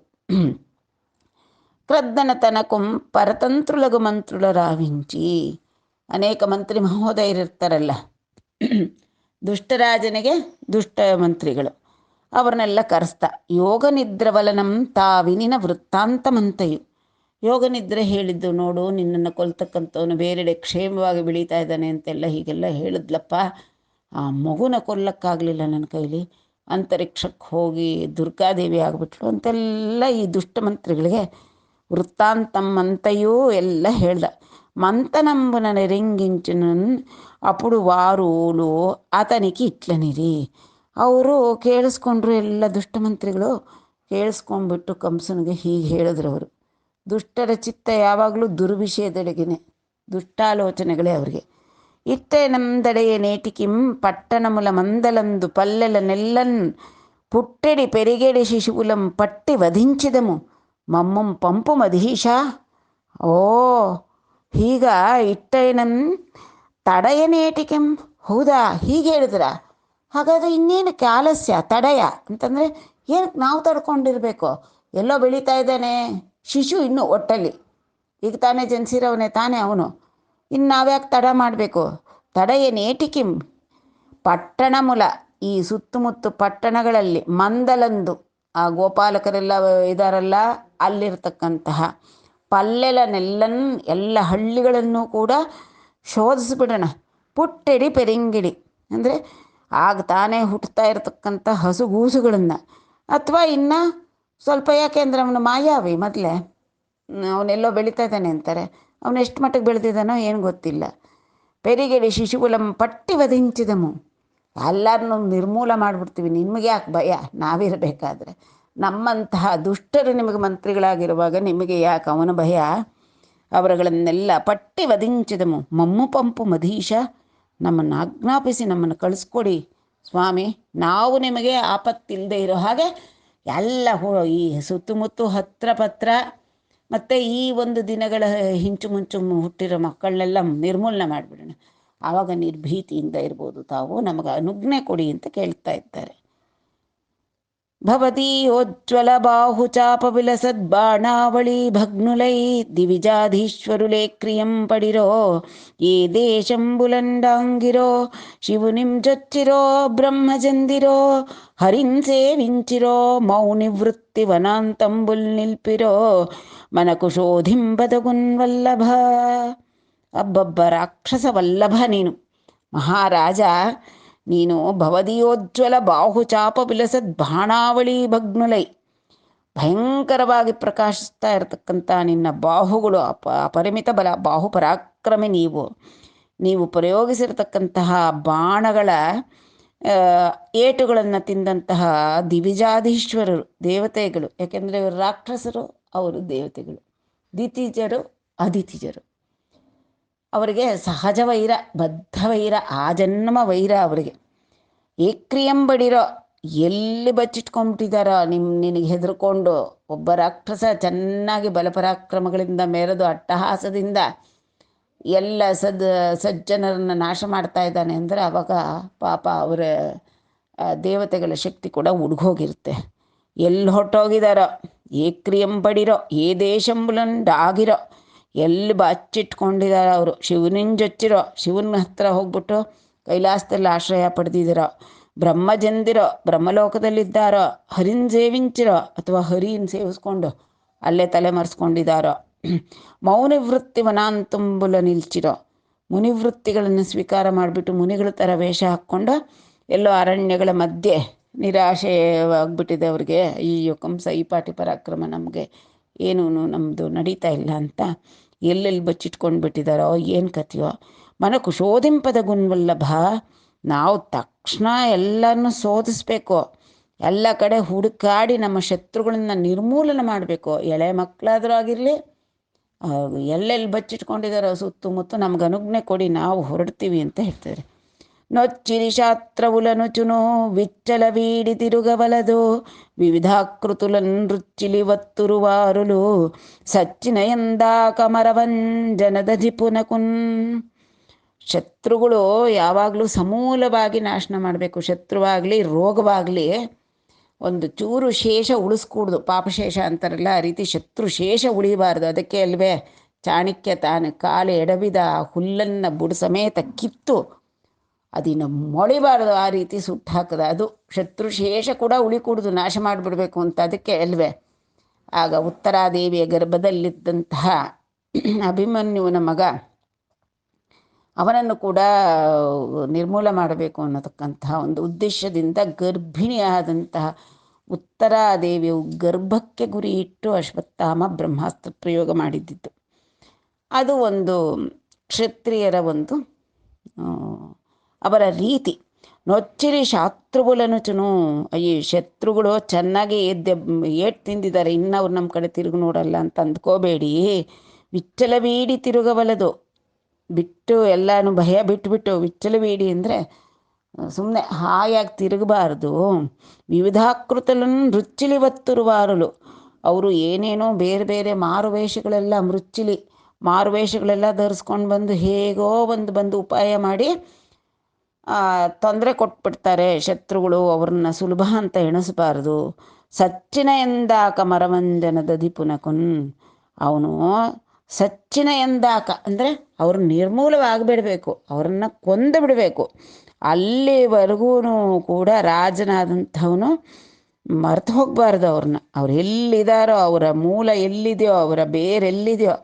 ಕ್ರದ್ದನ ತನಕುಂ ಪರತಂತ್ರುಲಗು ಮಂತ್ರುಲ ರಾವಿಂಚಿ, ಅನೇಕ ಮಂತ್ರಿ ಮಹೋದಯರಿರ್ತಾರಲ್ಲ, ದುಷ್ಟರಾಜನಿಗೆ ದುಷ್ಟ ಮಂತ್ರಿಗಳು, ಅವ್ರನ್ನೆಲ್ಲ ಕರೆಸ್ತ. ಯೋಗ ನಿದ್ರವಲನಂ ತಾವಿನಿನ ವೃತ್ತಾಂತಮಂತೆಯು, ಯೋಗ ನಿದ್ರೆ ಹೇಳಿದ್ದು, ನೋಡು ನಿನ್ನನ್ನು ಕೊಲ್ತಕ್ಕಂಥವನು ಬೇರೆಡೆ ಕ್ಷೇಮವಾಗಿ ಬೆಳೀತಾ ಇದ್ದಾನೆ ಅಂತೆಲ್ಲ ಹೀಗೆಲ್ಲ ಹೇಳಿದ್ಲಪ್ಪ. ಆ ಮಗುನ ಕೊಲ್ಲಕ್ಕಾಗಲಿಲ್ಲ ನನ್ನ ಕೈಲಿ, ಅಂತರಿಕ್ಷಕ್ಕೆ ಹೋಗಿ ದುರ್ಗಾದೇವಿ ಆಗಿಬಿಟ್ಲು ಅಂತೆಲ್ಲ ಈ ದುಷ್ಟ ಮಂತ್ರಿಗಳಿಗೆ ವೃತ್ತಾಂತಮ್ಮಂತೆಯೂ ಎಲ್ಲ ಹೇಳ್ದ. ಮಂತನಂಬುನ ನೆರಿಂಗಿಂಚಿನನ್ ಅప్పుడు ವಾರೂಲು ಆತನಿಗೆ ಇಟ್ಲನಿರಿ. ಅವರು ಕೇಳಿಸ್ಕೊಂಡ್ರು, ಎಲ್ಲ ದುಷ್ಟ ಮಂತ್ರಿಗಳು ಕೇಳಿಸ್ಕೊಂಡ್ಬಿಟ್ಟು ಕಂಸನಿಗೆ ಹೀಗೆ ಹೇಳಿದ್ರು. ಅವರು ದುಷ್ಟರ ಚಿತ್ತ ಯಾವಾಗಲೂ ದುರ್ವಿಷಯದೆಡೆಗೇನೆ, ದುಷ್ಟಾಲೋಚನೆಗಳೇ ಅವರಿಗೆ. ಇಟ್ಟೆ ನಮ್ದಡೆಯ ನೇಟಿಕಿಂ ಪಟ್ಟಣಮುಲ ಮಂದಲಂದು ಪಲ್ಲೆಲ ನೆಲ್ಲನ್ ಪುಟ್ಟೆಡಿ ಪೆರಿಗೆಡಿ ಶಿಶುವುಲಂ ಪಟ್ಟಿ ವಧಿಂಚಿದಮು ಮಮ್ಮಂ ಪಂಪು ಮಧೀಶ. ಓ ಹೀಗ ಇಟ್ಟೆನಂ ತಡೆಯ ನೇಟಿಕೆಂ, ಹೌದಾ ಹೀಗೆ ಹೇಳಿದ್ರ? ಹಾಗಾದರೆ ಇನ್ನೇನಕ್ಕೆ ಆಲಸ್ಯ, ತಡೆಯ ಅಂತಂದರೆ ಏನಕ್ಕೆ ನಾವು ತಡ್ಕೊಂಡಿರಬೇಕು? ಎಲ್ಲೋ ಬೆಳೀತಾ ಇದ್ದಾನೆ ಶಿಶು, ಇನ್ನೂ ಒಟ್ಟಲ್ಲಿ ಈಗ ತಾನೇ ಜನಿಸಿರೋವನೇ ತಾನೇ ಅವನು, ಇನ್ನು ನಾವ್ಯಾಕೆ ತಡ ಮಾಡಬೇಕು? ತಡೆಯ ನೇಟಿಕಿಂ ಪಟ್ಟಣ ಮುಲ, ಈ ಸುತ್ತಮುತ್ತ ಪಟ್ಟಣಗಳಲ್ಲಿ, ಮಂದಲಂದು ಆ ಗೋಪಾಲಕರೆಲ್ಲ ಇದಾರಲ್ಲ ಅಲ್ಲಿರ್ತಕ್ಕಂತಹ, ಪಲ್ಲೆಲನೆಲ್ಲನ್ ಎಲ್ಲ ಹಳ್ಳಿಗಳನ್ನು ಕೂಡ ಶೋಧಿಸ್ಬಿಡೋಣ. ಪುಟ್ಟೆಡಿ ಪೆರಿಂಗಿಡಿ ಅಂದರೆ ಆಗ ತಾನೇ ಹುಟ್ಟುತ್ತಾ ಇರತಕ್ಕಂಥ ಹಸುಗೂಸುಗಳನ್ನು, ಅಥವಾ ಇನ್ನು ಸ್ವಲ್ಪ, ಯಾಕೆಂದರೆ ಅವನು ಮಾಯಾವಿ, ಮೊದಲೇ ಅವನೆಲ್ಲೋ ಬೆಳೀತಾ ಇದ್ದಾನೆ ಅಂತಾರೆ, ಅವನು ಎಷ್ಟು ಮಟ್ಟಿಗೆ ಬೆಳೆದಿದ್ದಾನೋ ಏನು ಗೊತ್ತಿಲ್ಲ. ಪೆರಿಗೆಡಿ ಶಿಶುಗುಲಂ ಪಟ್ಟಿ ವಧಿಂಚಿದಮು, ಎಲ್ಲರನ್ನೂ ನಿರ್ಮೂಲ ಮಾಡಿಬಿಡ್ತೀವಿ, ನಿಮಗೆ ಯಾಕೆ ಭಯ, ನಾವಿರಬೇಕಾದ್ರೆ. ನಮ್ಮಂತಹ ದುಷ್ಟರು ನಿಮಗೆ ಮಂತ್ರಿಗಳಾಗಿರುವಾಗ ನಿಮಗೆ ಯಾಕೆ ಅವನ ಭಯ? ಅವರುಗಳನ್ನೆಲ್ಲ ಪಟ್ಟಿ ವಧಿಂಚಿದಮು ಮಮ್ಮು ಪಂಪು ಮಧೀಶ, ನಮ್ಮನ್ನು ಆಜ್ಞಾಪಿಸಿ ನಮ್ಮನ್ನು ಕಳಿಸ್ಕೊಡಿ ಸ್ವಾಮಿ, ನಾವು ನಿಮಗೆ ಆಪತ್ತಿಲ್ಲದೆ ಇರೋ ಹಾಗೆ ಎಲ್ಲ ಈ ಸುತ್ತಮುತ್ತ ಹತ್ರ ಪತ್ರ ಮತ್ತು ಈ ಒಂದು ದಿನಗಳ ಹಿಂಚು ಮುಂಚು ಹುಟ್ಟಿರೋ ಮಕ್ಕಳನ್ನೆಲ್ಲ ನಿರ್ಮೂಲನೆ ಮಾಡಿಬಿಡೋಣ, ಆವಾಗ ನಿರ್ಭೀತಿಯಿಂದ ಇರ್ಬೋದು ತಾವು, ನಮಗೆ ಅನುಜ್ಞೆ ಕೊಡಿ ಅಂತ ಕೇಳ್ತಾ ಇದ್ದಾರೆ. ಭವತೀಯೋಜ್ವಲ ಬಾಹುಚಾಪ ವಿಲಸದ್ಬಾಣಾವಳಿ ಭಗ್ನುಲೈ ದಿವಿಜಾಧೀಶ್ವರುಲೇ ಕ್ರಿಯಂ ಪಡಿರೋ ಏ ದೇಶಂಬುಲಂಡಾಂಗಿರೋ ಶಿವುನಿಂ ಜೊಚ್ಚಿರೋ ಬ್ರಹ್ಮಜಂದಿರೋ ಹರಿಂ ಸೇವಿಂಚಿರೋ ಮೌನಿವೃತ್ತಿ ವನಾಂತಂಬುಲ್ ನಿಲ್ಪಿರೋ ಮನಕುಶೋಧಿಂ ಬದಗುನ್ವಲ್ಲಭ. ಅಬ್ಬಬ್ಬ ರಾಕ್ಷಸ ವಲ್ಲಭ ನೀನು ಮಹಾರಾಜ, ನೀನು ಭವದಿಯೋಜ್ವಲ ಬಾಹುಚಾಪ ವಿಲಸದ್ ಬಾಣಾವಳಿ ಭಗ್ನುಲೈ, ಭಯಂಕರವಾಗಿ ಪ್ರಕಾಶಿಸ್ತಾ ಇರತಕ್ಕಂಥ ನಿನ್ನ ಬಾಹುಗಳು, ಅಪರಿಮಿತ ಬಲ, ಬಾಹು ಪರಾಕ್ರಮಿ ನೀವು ಪ್ರಯೋಗಿಸಿರತಕ್ಕಂತಹ ಬಾಣಗಳ ಏಟುಗಳನ್ನು ತಿಂದಂತಹ ದಿವಿಜಾಧೀಶ್ವರರು, ದೇವತೆಗಳು. ಯಾಕೆಂದರೆ ಇವರು ರಾಕ್ಷಸರು, ಅವರು ದೇವತೆಗಳು, ದಿತಿಜರು ಅದಿತಿಜರು. ಅವರಿಗೆ ಸಹಜ ವೈರ, ಬದ್ಧ ವೈರ, ಆಜನ್ಮ ವೈರ ಅವರಿಗೆ. ಏಕ್ರಿಯಂಬಡಿರೋ ಎಲ್ಲಿ ಬಚ್ಚಿಟ್ಕೊಂಡ್ಬಿಟ್ಟಿದ್ದಾರೋ ನಿನಗೆ ಹೆದರ್ಕೊಂಡು ಒಬ್ಬ ರಾಕ್ಷಸ ಚೆನ್ನಾಗಿ ಬಲಪರಾಕ್ರಮಗಳಿಂದ ಮೆರೆದು ಅಟ್ಟಹಾಸದಿಂದ ಎಲ್ಲ ಸಜ್ಜನರನ್ನು ನಾಶ ಮಾಡ್ತಾ ಇದ್ದಾನೆ ಅಂದರೆ ಆವಾಗ ಪಾಪ ಅವರ ದೇವತೆಗಳ ಶಕ್ತಿ ಕೂಡ ಉಡ್ಗೋಗಿರುತ್ತೆ. ಎಲ್ಲಿ ಹೊಟ್ಟೋಗಿದಾರೋ, ಏಕ್ರಿಯಂಪಡಿರೋ ಏ ದೇಶಂಬುಲಂಡಾಗಿರೋ, ಎಲ್ಲಿ ಬಚ್ಚಿಟ್ಕೊಂಡಿದಾರೋ ಅವರು, ಶಿವನಿಂಜೊಚ್ಚಿರೋ, ಶಿವನ ಹತ್ರ ಹೋಗ್ಬಿಟ್ಟು ಕೈಲಾಸದಲ್ಲಿ ಆಶ್ರಯ ಪಡೆದಿದ್ದೀರೋ, ಬ್ರಹ್ಮಜಂದಿರೋ ಬ್ರಹ್ಮಲೋಕದಲ್ಲಿದ್ದಾರೋ, ಹರಿನ್ ಸೇವಿಂಚಿರೋ ಅಥವಾ ಹರಿನ ಸೇವಿಸ್ಕೊಂಡು ಅಲ್ಲೇ ತಲೆ ಮರೆಸ್ಕೊಂಡಿದ್ದಾರೋ, ಮೌನಿವೃತ್ತಿ ವನಾಂತಂಬುಲ ನಿಲ್ಚಿರೋ, ಮುನಿವೃತ್ತಿಗಳನ್ನು ಸ್ವೀಕಾರ ಮಾಡಿಬಿಟ್ಟು ಮುನಿಗಳ ಥರ ವೇಷ ಹಾಕ್ಕೊಂಡು ಎಲ್ಲೋ ಅರಣ್ಯಗಳ ಮಧ್ಯೆ ನಿರಾಶೆಯಾಗ್ಬಿಟ್ಟಿದೆ ಅವ್ರಿಗೆ. ಅಯ್ಯೋ ಕಂಸ ಈ ಪಾಟಿ ಪರಾಕ್ರಮ ನಮಗೆ ಏನೂ ನಮ್ಮದು ನಡೀತಾ ಇಲ್ಲ ಅಂತ ಎಲ್ಲೆಲ್ಲಿ ಬಚ್ಚಿಟ್ಕೊಂಡು ಬಿಟ್ಟಿದ್ದಾರೋ ಏನು ಕಥೆಯೋ. ಮನಕುಶೋಧಿಂಪದ ಗುನ್ವಲ್ಲಭ, ನಾವು ತಕ್ಷಣ ಎಲ್ಲನೂ ಶೋಧಿಸ್ಬೇಕು, ಎಲ್ಲ ಕಡೆ ಹುಡುಕಾಡಿ ನಮ್ಮ ಶತ್ರುಗಳನ್ನ ನಿರ್ಮೂಲನೆ ಮಾಡಬೇಕು. ಎಳೆ ಮಕ್ಕಳಾದರೂ ಆಗಿರಲಿ, ಎಲ್ಲೆಲ್ಲಿ ಬಚ್ಚಿಟ್ಕೊಂಡಿದ್ದಾರೋ ಸುತ್ತಮುತ್ತ ನಮ್ಗೆ ಅನುಜ್ಞೆ ಕೊಡಿ, ನಾವು ಹೊರಡ್ತೀವಿ ಅಂತ ಹೇಳ್ತಾರೆ. ನೊಚ್ಚಿರಿ ಶಾಸ್ತ್ರವುಲನುಚುನು ವಿಚ್ಚಲ ವೀಡಿ ತಿರುಗವಲದು, ವಿವಿಧಾಕೃತುಲನ್ ರುಚ್ಚಿಲಿ ಒತ್ತುರುವಾರುಲು, ಸಚ್ಚಿನ ಎಂದಾಕ ಮರವಂಜನದಧಿ ಪುನಕುನ್. ಶತ್ರುಗಳು ಯಾವಾಗಲೂ ಸಮೂಲವಾಗಿ ನಾಶನ ಮಾಡಬೇಕು. ಶತ್ರುವಾಗಲಿ ರೋಗವಾಗಲಿ ಒಂದು ಚೂರು ಶೇಷ ಉಳಿಸ್ಕೂಡ್ದು, ಪಾಪಶೇಷ ಅಂತಾರಲ್ಲ ಆ ರೀತಿ ಶತ್ರು ಶೇಷ ಉಳಿಬಾರ್ದು. ಅದಕ್ಕೆ ಅಲ್ವೇ ಚಾಣಕ್ಯ ತಾನು ಕಾಲು ಎಡವಿದ ಹುಲ್ಲನ್ನು ಬುಡ ಸಮೇತ ಕಿತ್ತು ಅದಿನ್ನು ಮೊಳಿಬಾರ್ದು ಆ ರೀತಿ ಸುಟ್ಟು ಹಾಕದ. ಅದು ಶತ್ರು ಶೇಷ ಕೂಡ ಉಳಿಕೂಡ್ದು, ನಾಶ ಮಾಡಿಬಿಡ್ಬೇಕು ಅಂತ. ಅದಕ್ಕೆ ಅಲ್ವೇ ಆಗ ಉತ್ತರಾದೇವಿಯ ಗರ್ಭದಲ್ಲಿದ್ದಂತಹ ಅಭಿಮನ್ಯುವಿನ ಮಗ ಅವನನ್ನು ಕೂಡ ನಿರ್ಮೂಲ ಮಾಡಬೇಕು ಅನ್ನತಕ್ಕಂತಹ ಒಂದು ಉದ್ದೇಶದಿಂದ ಗರ್ಭಿಣಿಯಾದಂತಹ ಉತ್ತರಾದೇವಿಯು ಗರ್ಭಕ್ಕೆ ಗುರಿ ಇಟ್ಟು ಅಶ್ವತ್ಥಾಮ ಬ್ರಹ್ಮಾಸ್ತ್ರ ಪ್ರಯೋಗ ಮಾಡಿದ್ದಿತ್ತು. ಅದು ಒಂದು ಕ್ಷತ್ರಿಯರ ಒಂದು ಅವರ ರೀತಿ. ನೊಚ್ಚಿರಿ ಶಾಸ್ತ್ರಬುಲನುಚುನು, ಈ ಶತ್ರುಗಳು ಚೆನ್ನಾಗಿ ಏಟ್ ತಿಂದಿದ್ದಾರೆ, ಇನ್ನವ್ರು ನಮ್ಮ ಕಡೆ ತಿರುಗಿ ನೋಡಲ್ಲ ಅಂತ ಅಂದ್ಕೋಬೇಡಿ. ವಿಚ್ಚಲವೀಡಿ ತಿರುಗವಲದು, ಬಿಟ್ಟು ಎಲ್ಲನೂ ಭಯ ಬಿಟ್ಟುಬಿಟ್ಟು ವಿಚ್ಚಲವೀಡಿ ಅಂದರೆ ಸುಮ್ಮನೆ ಹಾಯಾಗಿ ತಿರುಗಬಾರ್ದು. ವಿವಿಧಾಕೃತಲನ್ನು ಮೃಚ್ಚಿಲಿ ಒತ್ತುರುವಾರಲು, ಅವರು ಏನೇನೋ ಬೇರೆ ಬೇರೆ ಮಾರುವೇಷಗಳೆಲ್ಲ ಮಾರುವೇಷಗಳೆಲ್ಲ ಧರಿಸ್ಕೊಂಡು ಬಂದು ಹೇಗೋ ಬಂದು ಉಪಾಯ ಮಾಡಿ ತೊಂದರೆ ಕೊಟ್ಬಿಡ್ತಾರೆ ಶತ್ರುಗಳು. ಅವ್ರನ್ನ ಸುಲಭ ಅಂತ ಎಣಿಸಬಾರ್ದು. ಸಚ್ಚಿನ ಎಂದಾಕ ಮರವಂಜನದಧಿ ಪುನಕುನ್, ಅವನು ಸಚ್ಚಿನ ಎಂದಾಕ ಅಂದರೆ ಅವ್ರನ್ನ ನಿರ್ಮೂಲವಾಗಿಬಿಡಬೇಕು, ಅವ್ರನ್ನ ಕೊಂದು ಬಿಡಬೇಕು. ಅಲ್ಲಿವರೆಗೂ ಕೂಡ ರಾಜನಾದಂಥವನು ಮರೆತು ಹೋಗಬಾರ್ದು ಅವ್ರನ್ನ. ಅವ್ರು ಎಲ್ಲಿದ್ದಾರೋ, ಅವರ ಮೂಲ ಎಲ್ಲಿದೆಯೋ, ಅವರ ಬೇರೆಲ್ಲಿದೆಯೋ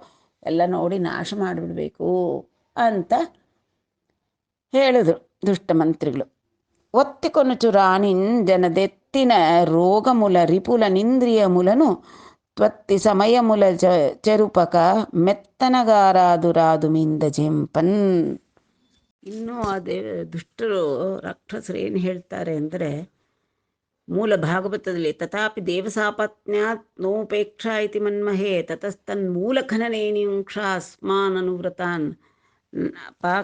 ಎಲ್ಲ ನೋಡಿ ನಾಶ ಮಾಡಿಬಿಡಬೇಕು ಅಂತ ಹೇಳಿದ್ರು ದುಷ್ಟ ಮಂತ್ರಿಗಳು. ಒತ್ತಿಕೊನುಚು ರಾಣಿನ್ ಜನದೆತ್ತಿನ ರೋಗ ಮುಲ ರಿಪುಲ ನಿಂದ್ರಿಯ ಮುಲನು ತ್ವತ್ತಿ ಸಮಯ ಮುಲ ಚರುಪಕ ಮೆತ್ತನಗಾರಾದು ಮಿಂದ ಜೆಂಪನ್. ಇನ್ನೂ ಅದೇ ದುಷ್ಟರು ರಾಕ್ಷಸರು ಏನು ಹೇಳ್ತಾರೆ ಅಂದರೆ, ಮೂಲ ಭಾಗವತದಲ್ಲಿ ತಥಾಪಿ ದೇವಸಾಪತ್ನ್ಯಾತ್ ನೋಪೇಕ್ಷಾ ಇತಿ ಮನ್ಮಹೇ ತತಸ್ತನ್ ಮೂಲಖನನೇನಿಂಕ್ಷ ಅಸ್ಮಾನ್ ಅನುವ್ರತಾನ್.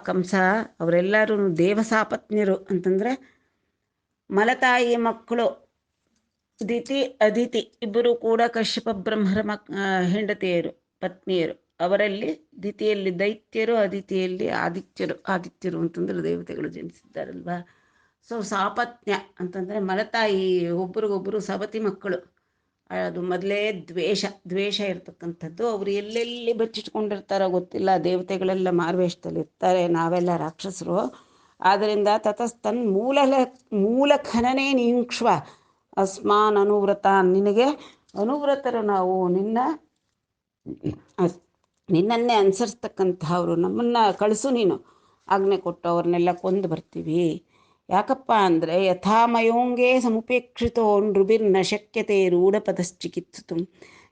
ಕಂಸ ಅವರೆಲ್ಲರೂ ದೇವಸಾಪತ್ನ್ಯರು ಅಂತಂದರೆ ಮಲತಾಯಿ ಮಕ್ಕಳು ದಿತಿ ಅದಿತಿ ಇಬ್ಬರು ಕೂಡ ಕಶ್ಯಪ ಬ್ರಹ್ಮರ ಹೆಂಡತಿಯರು ಪತ್ನಿಯರು. ಅವರಲ್ಲಿ ದಿತಿಯಲ್ಲಿ ದೈತ್ಯರು, ಅದಿತಿಯಲ್ಲಿ ಆದಿತ್ಯರು ಅಂತಂದ್ರೆ ದೇವತೆಗಳು ಜನಿಸಿದ್ದಾರಲ್ವ. ಸೊ ಸಾಪತ್ನ್ಯ ಅಂತಂದರೆ ಮಲತಾಯಿ, ಒಬ್ರಿಗೊಬ್ಬರು ಸವತಿ ಮಕ್ಕಳು. ಅದು ಮೊದಲೇ ದ್ವೇಷ ಇರ್ತಕ್ಕಂಥದ್ದು. ಅವರು ಎಲ್ಲೆಲ್ಲಿ ಬಚ್ಚಿಟ್ಕೊಂಡಿರ್ತಾರೋ ಗೊತ್ತಿಲ್ಲ. ದೇವತೆಗಳೆಲ್ಲ ಮಾರುವೇಷದಲ್ಲಿ ಇರ್ತಾರೆ, ನಾವೆಲ್ಲ ರಾಕ್ಷಸರು. ಆದ್ದರಿಂದ ತತಸ್ತನ್ ಮೂಲ ಖನನೇ ನಿಂಕ್ಷ್ವ ಅಸ್ಮಾನ್ ಅನುವ್ರತಾನ್, ನಿನಗೆ ಅನುವ್ರತರು ನಾವು, ನಿನ್ನನ್ನೇ ಅನುಸರಿಸ್ತಕ್ಕಂಥವ್ರು, ನಮ್ಮನ್ನು ಕಳಿಸು ನೀನು, ಆಜ್ಞೆ ಕೊಟ್ಟು ಅವ್ರನ್ನೆಲ್ಲ ಕೊಂದು ಬರ್ತೀವಿ. ಯಾಕಪ್ಪ ಅಂದರೆ ಯಥಾಮಯೋಂಗೇ ಸಮುಪೇಕ್ಷಿತೋ ನೃಭಿರ್ನ ಶಕ್ಯತೆ ರೂಢಪದಶ್ಚಿಕಿತ್ಸಿತು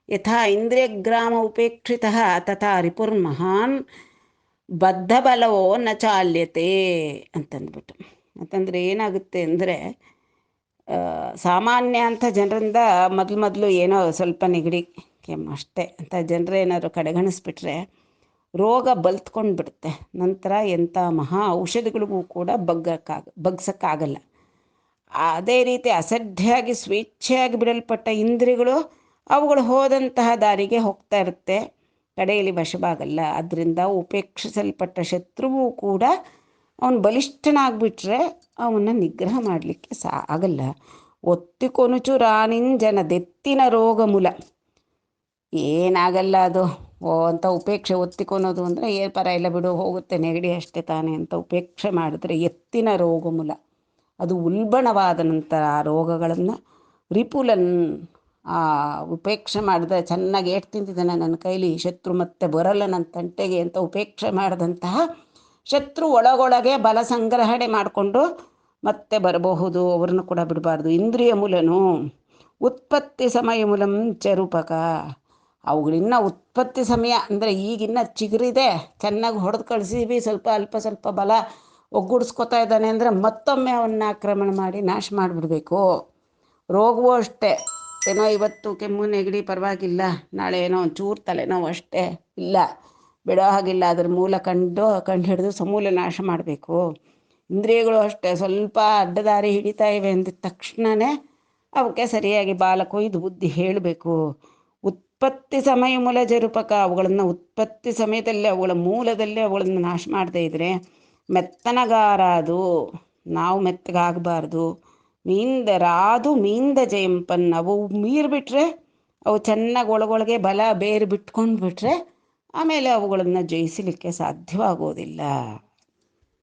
ಯಥಾ ಇಂದ್ರಿಯಗ್ರಾಮ ಉಪೇಕ್ಷಿತಃ ತಥಾ ರಿಪುರ್ಮಹಾನ್ ಬದ್ಧಬಲವೋ ನ ಚಾಲ್ಯತೆ ಅಂತಂದ್ಬಿಟ್ಟು. ಅಂತಂದರೆ ಏನಾಗುತ್ತೆ ಅಂದರೆ, ಸಾಮಾನ್ಯ ಅಂತ ಜನರಿಂದ ಮೊದಲು ಏನೋ ಸ್ವಲ್ಪ ನೆಗಡಿ ಕೆಮ್ಮು ಅಷ್ಟೇ ಅಂತ ಜನರೇನಾದ್ರು ಕಡೆಗಣಿಸ್ಬಿಟ್ರೆ ರೋಗ ಬಲ್ತ್ಕೊಂಡು ಬಿಡುತ್ತೆ. ನಂತರ ಎಂಥ ಮಹಾ ಔಷಧಿಗಳಿಗೂ ಕೂಡ ಬಗ್ಸಕ್ಕಾಗಲ್ಲ. ಅದೇ ರೀತಿ ಅಸಡ್ಡೆಯಾಗಿ ಸ್ವೇಚ್ಛೆಯಾಗಿ ಬಿಡಲ್ಪಟ್ಟ ಇಂದ್ರಿಯಗಳು ಅವುಗಳು ಹೋದಂತಹ ದಾರಿಗೆ ಹೋಗ್ತಾ ಇರುತ್ತೆ, ಕಡೆಯಲ್ಲಿ ವಶವಾಗಲ್ಲ. ಅದರಿಂದ ಉಪೇಕ್ಷಿಸಲ್ಪಟ್ಟ ಶತ್ರುವು ಕೂಡ ಅವನು ಬಲಿಷ್ಠನಾಗ್ಬಿಟ್ರೆ ಅವನ್ನ ನಿಗ್ರಹ ಮಾಡಲಿಕ್ಕೆ ಆಗಲ್ಲ. ಒತ್ತಿಕೊನುಚು ರಾಣಿಂಜನ ದೆತ್ತಿನ ರೋಗ ಮೂಲ, ಏನಾಗಲ್ಲ ಅದು ಅಂತ ಉಪೇಕ್ಷೆ. ಒತ್ತಿಕೊನೋದು ಅಂದರೆ ಪರ ಇಲ್ಲ ಬಿಡು, ಹೋಗುತ್ತೆ ನೆಗಡಿ ಅಷ್ಟೇ ತಾನೇ ಅಂತ ಉಪೇಕ್ಷೆ ಮಾಡಿದ್ರೆ ಎತ್ತಿನ ರೋಗ ಮೂಲ, ಅದು ಉಲ್ಬಣವಾದ ನಂತರ ಆ ರೋಗಗಳನ್ನು ರಿಪುಲನ್ ಉಪೇಕ್ಷೆ ಮಾಡಿದ್ರೆ ಚೆನ್ನಾಗಿ ಏಟು ತಿಂತಿದ್ದಾನೆ ನನ್ನ ಕೈಲಿ, ಶತ್ರು ಮತ್ತೆ ಬರಲ್ಲ ನನ್ನ ತಂಟೆಗೆ ಅಂತ ಉಪೇಕ್ಷೆ ಮಾಡಿದಂತಹ ಶತ್ರು ಒಳಗೊಳಗೆ ಬಲ ಸಂಗ್ರಹಣೆ ಮಾಡಿಕೊಂಡು ಮತ್ತೆ ಬರಬಹುದು, ಅವ್ರನ್ನು ಕೂಡ ಬಿಡಬಾರ್ದು. ಇಂದ್ರಿಯ ಮೂಲನು ಉತ್ಪತ್ತಿ ಸಮಯ ಮೂಲಂ ಚರೂಪಕ, ಅವುಗಳಿನ್ನ ಉತ್ಪತ್ತಿ ಸಮಯ ಅಂದರೆ ಈಗಿನ್ನ ಚಿಗುರಿದೆ, ಚೆನ್ನಾಗಿ ಹೊಡೆದು ಕಳಿಸಿವಿ, ಸ್ವಲ್ಪ ಬಲ ಒಗ್ಗೂಡಿಸ್ಕೊತಾ ಇದ್ದಾನೆ ಅಂದರೆ ಮತ್ತೊಮ್ಮೆ ಅವನ್ನ ಆಕ್ರಮಣ ಮಾಡಿ ನಾಶ ಮಾಡಿಬಿಡ್ಬೇಕು. ರೋಗವೂ ಅಷ್ಟೇ, ಏನೋ ಇವತ್ತು ಕೆಮ್ಮು ನೆಗಡಿ ಪರವಾಗಿಲ್ಲ, ನಾಳೆ ಏನೋ ಒಂಚೂರು ತಲೆನೋವು ಅಷ್ಟೇ, ಇಲ್ಲ ಬಿಡೋ ಹಾಗಿಲ್ಲ, ಅದ್ರ ಮೂಲ ಕಂಡು ಹಿಡಿದು ಸಮೂಲ ನಾಶ ಮಾಡಬೇಕು. ಇಂದ್ರಿಯಗಳು ಅಷ್ಟೇ, ಸ್ವಲ್ಪ ಅಡ್ಡದಾರಿ ಹಿಡಿತಾ ಇವೆ ಅಂದಿದ ತಕ್ಷಣವೇ ಅವಕ್ಕೆ ಸರಿಯಾಗಿ ಬಾಲ ಕೊಯ್ದು ಬುದ್ಧಿ ಹೇಳಬೇಕು. ಉತ್ಪತ್ತಿ ಸಮಯ ಮೂಲ ಜರುಪಕ, ಅವುಗಳನ್ನು ಉತ್ಪತ್ತಿ ಸಮಯದಲ್ಲೇ ಅವುಗಳ ಮೂಲದಲ್ಲೇ ಅವುಗಳನ್ನು ನಾಶ ಮಾಡದೇ ಇದ್ದರೆ ಮೆತ್ತನಗಾರ, ಅದು ನಾವು ಮೆತ್ತಗಾಗಬಾರ್ದು. ಮೀಂದ ಜಯಂಪನ್, ಅವು ಮೀರಿಬಿಟ್ರೆ, ಅವು ಚೆನ್ನಾಗಿ ಒಳಗೊಳಗೆ ಬಲ ಬೇರು ಬಿಟ್ಕೊಂಡು ಬಿಟ್ರೆ ಆಮೇಲೆ ಅವುಗಳನ್ನು ಜಯಿಸಲಿಕ್ಕೆ ಸಾಧ್ಯವಾಗೋದಿಲ್ಲ.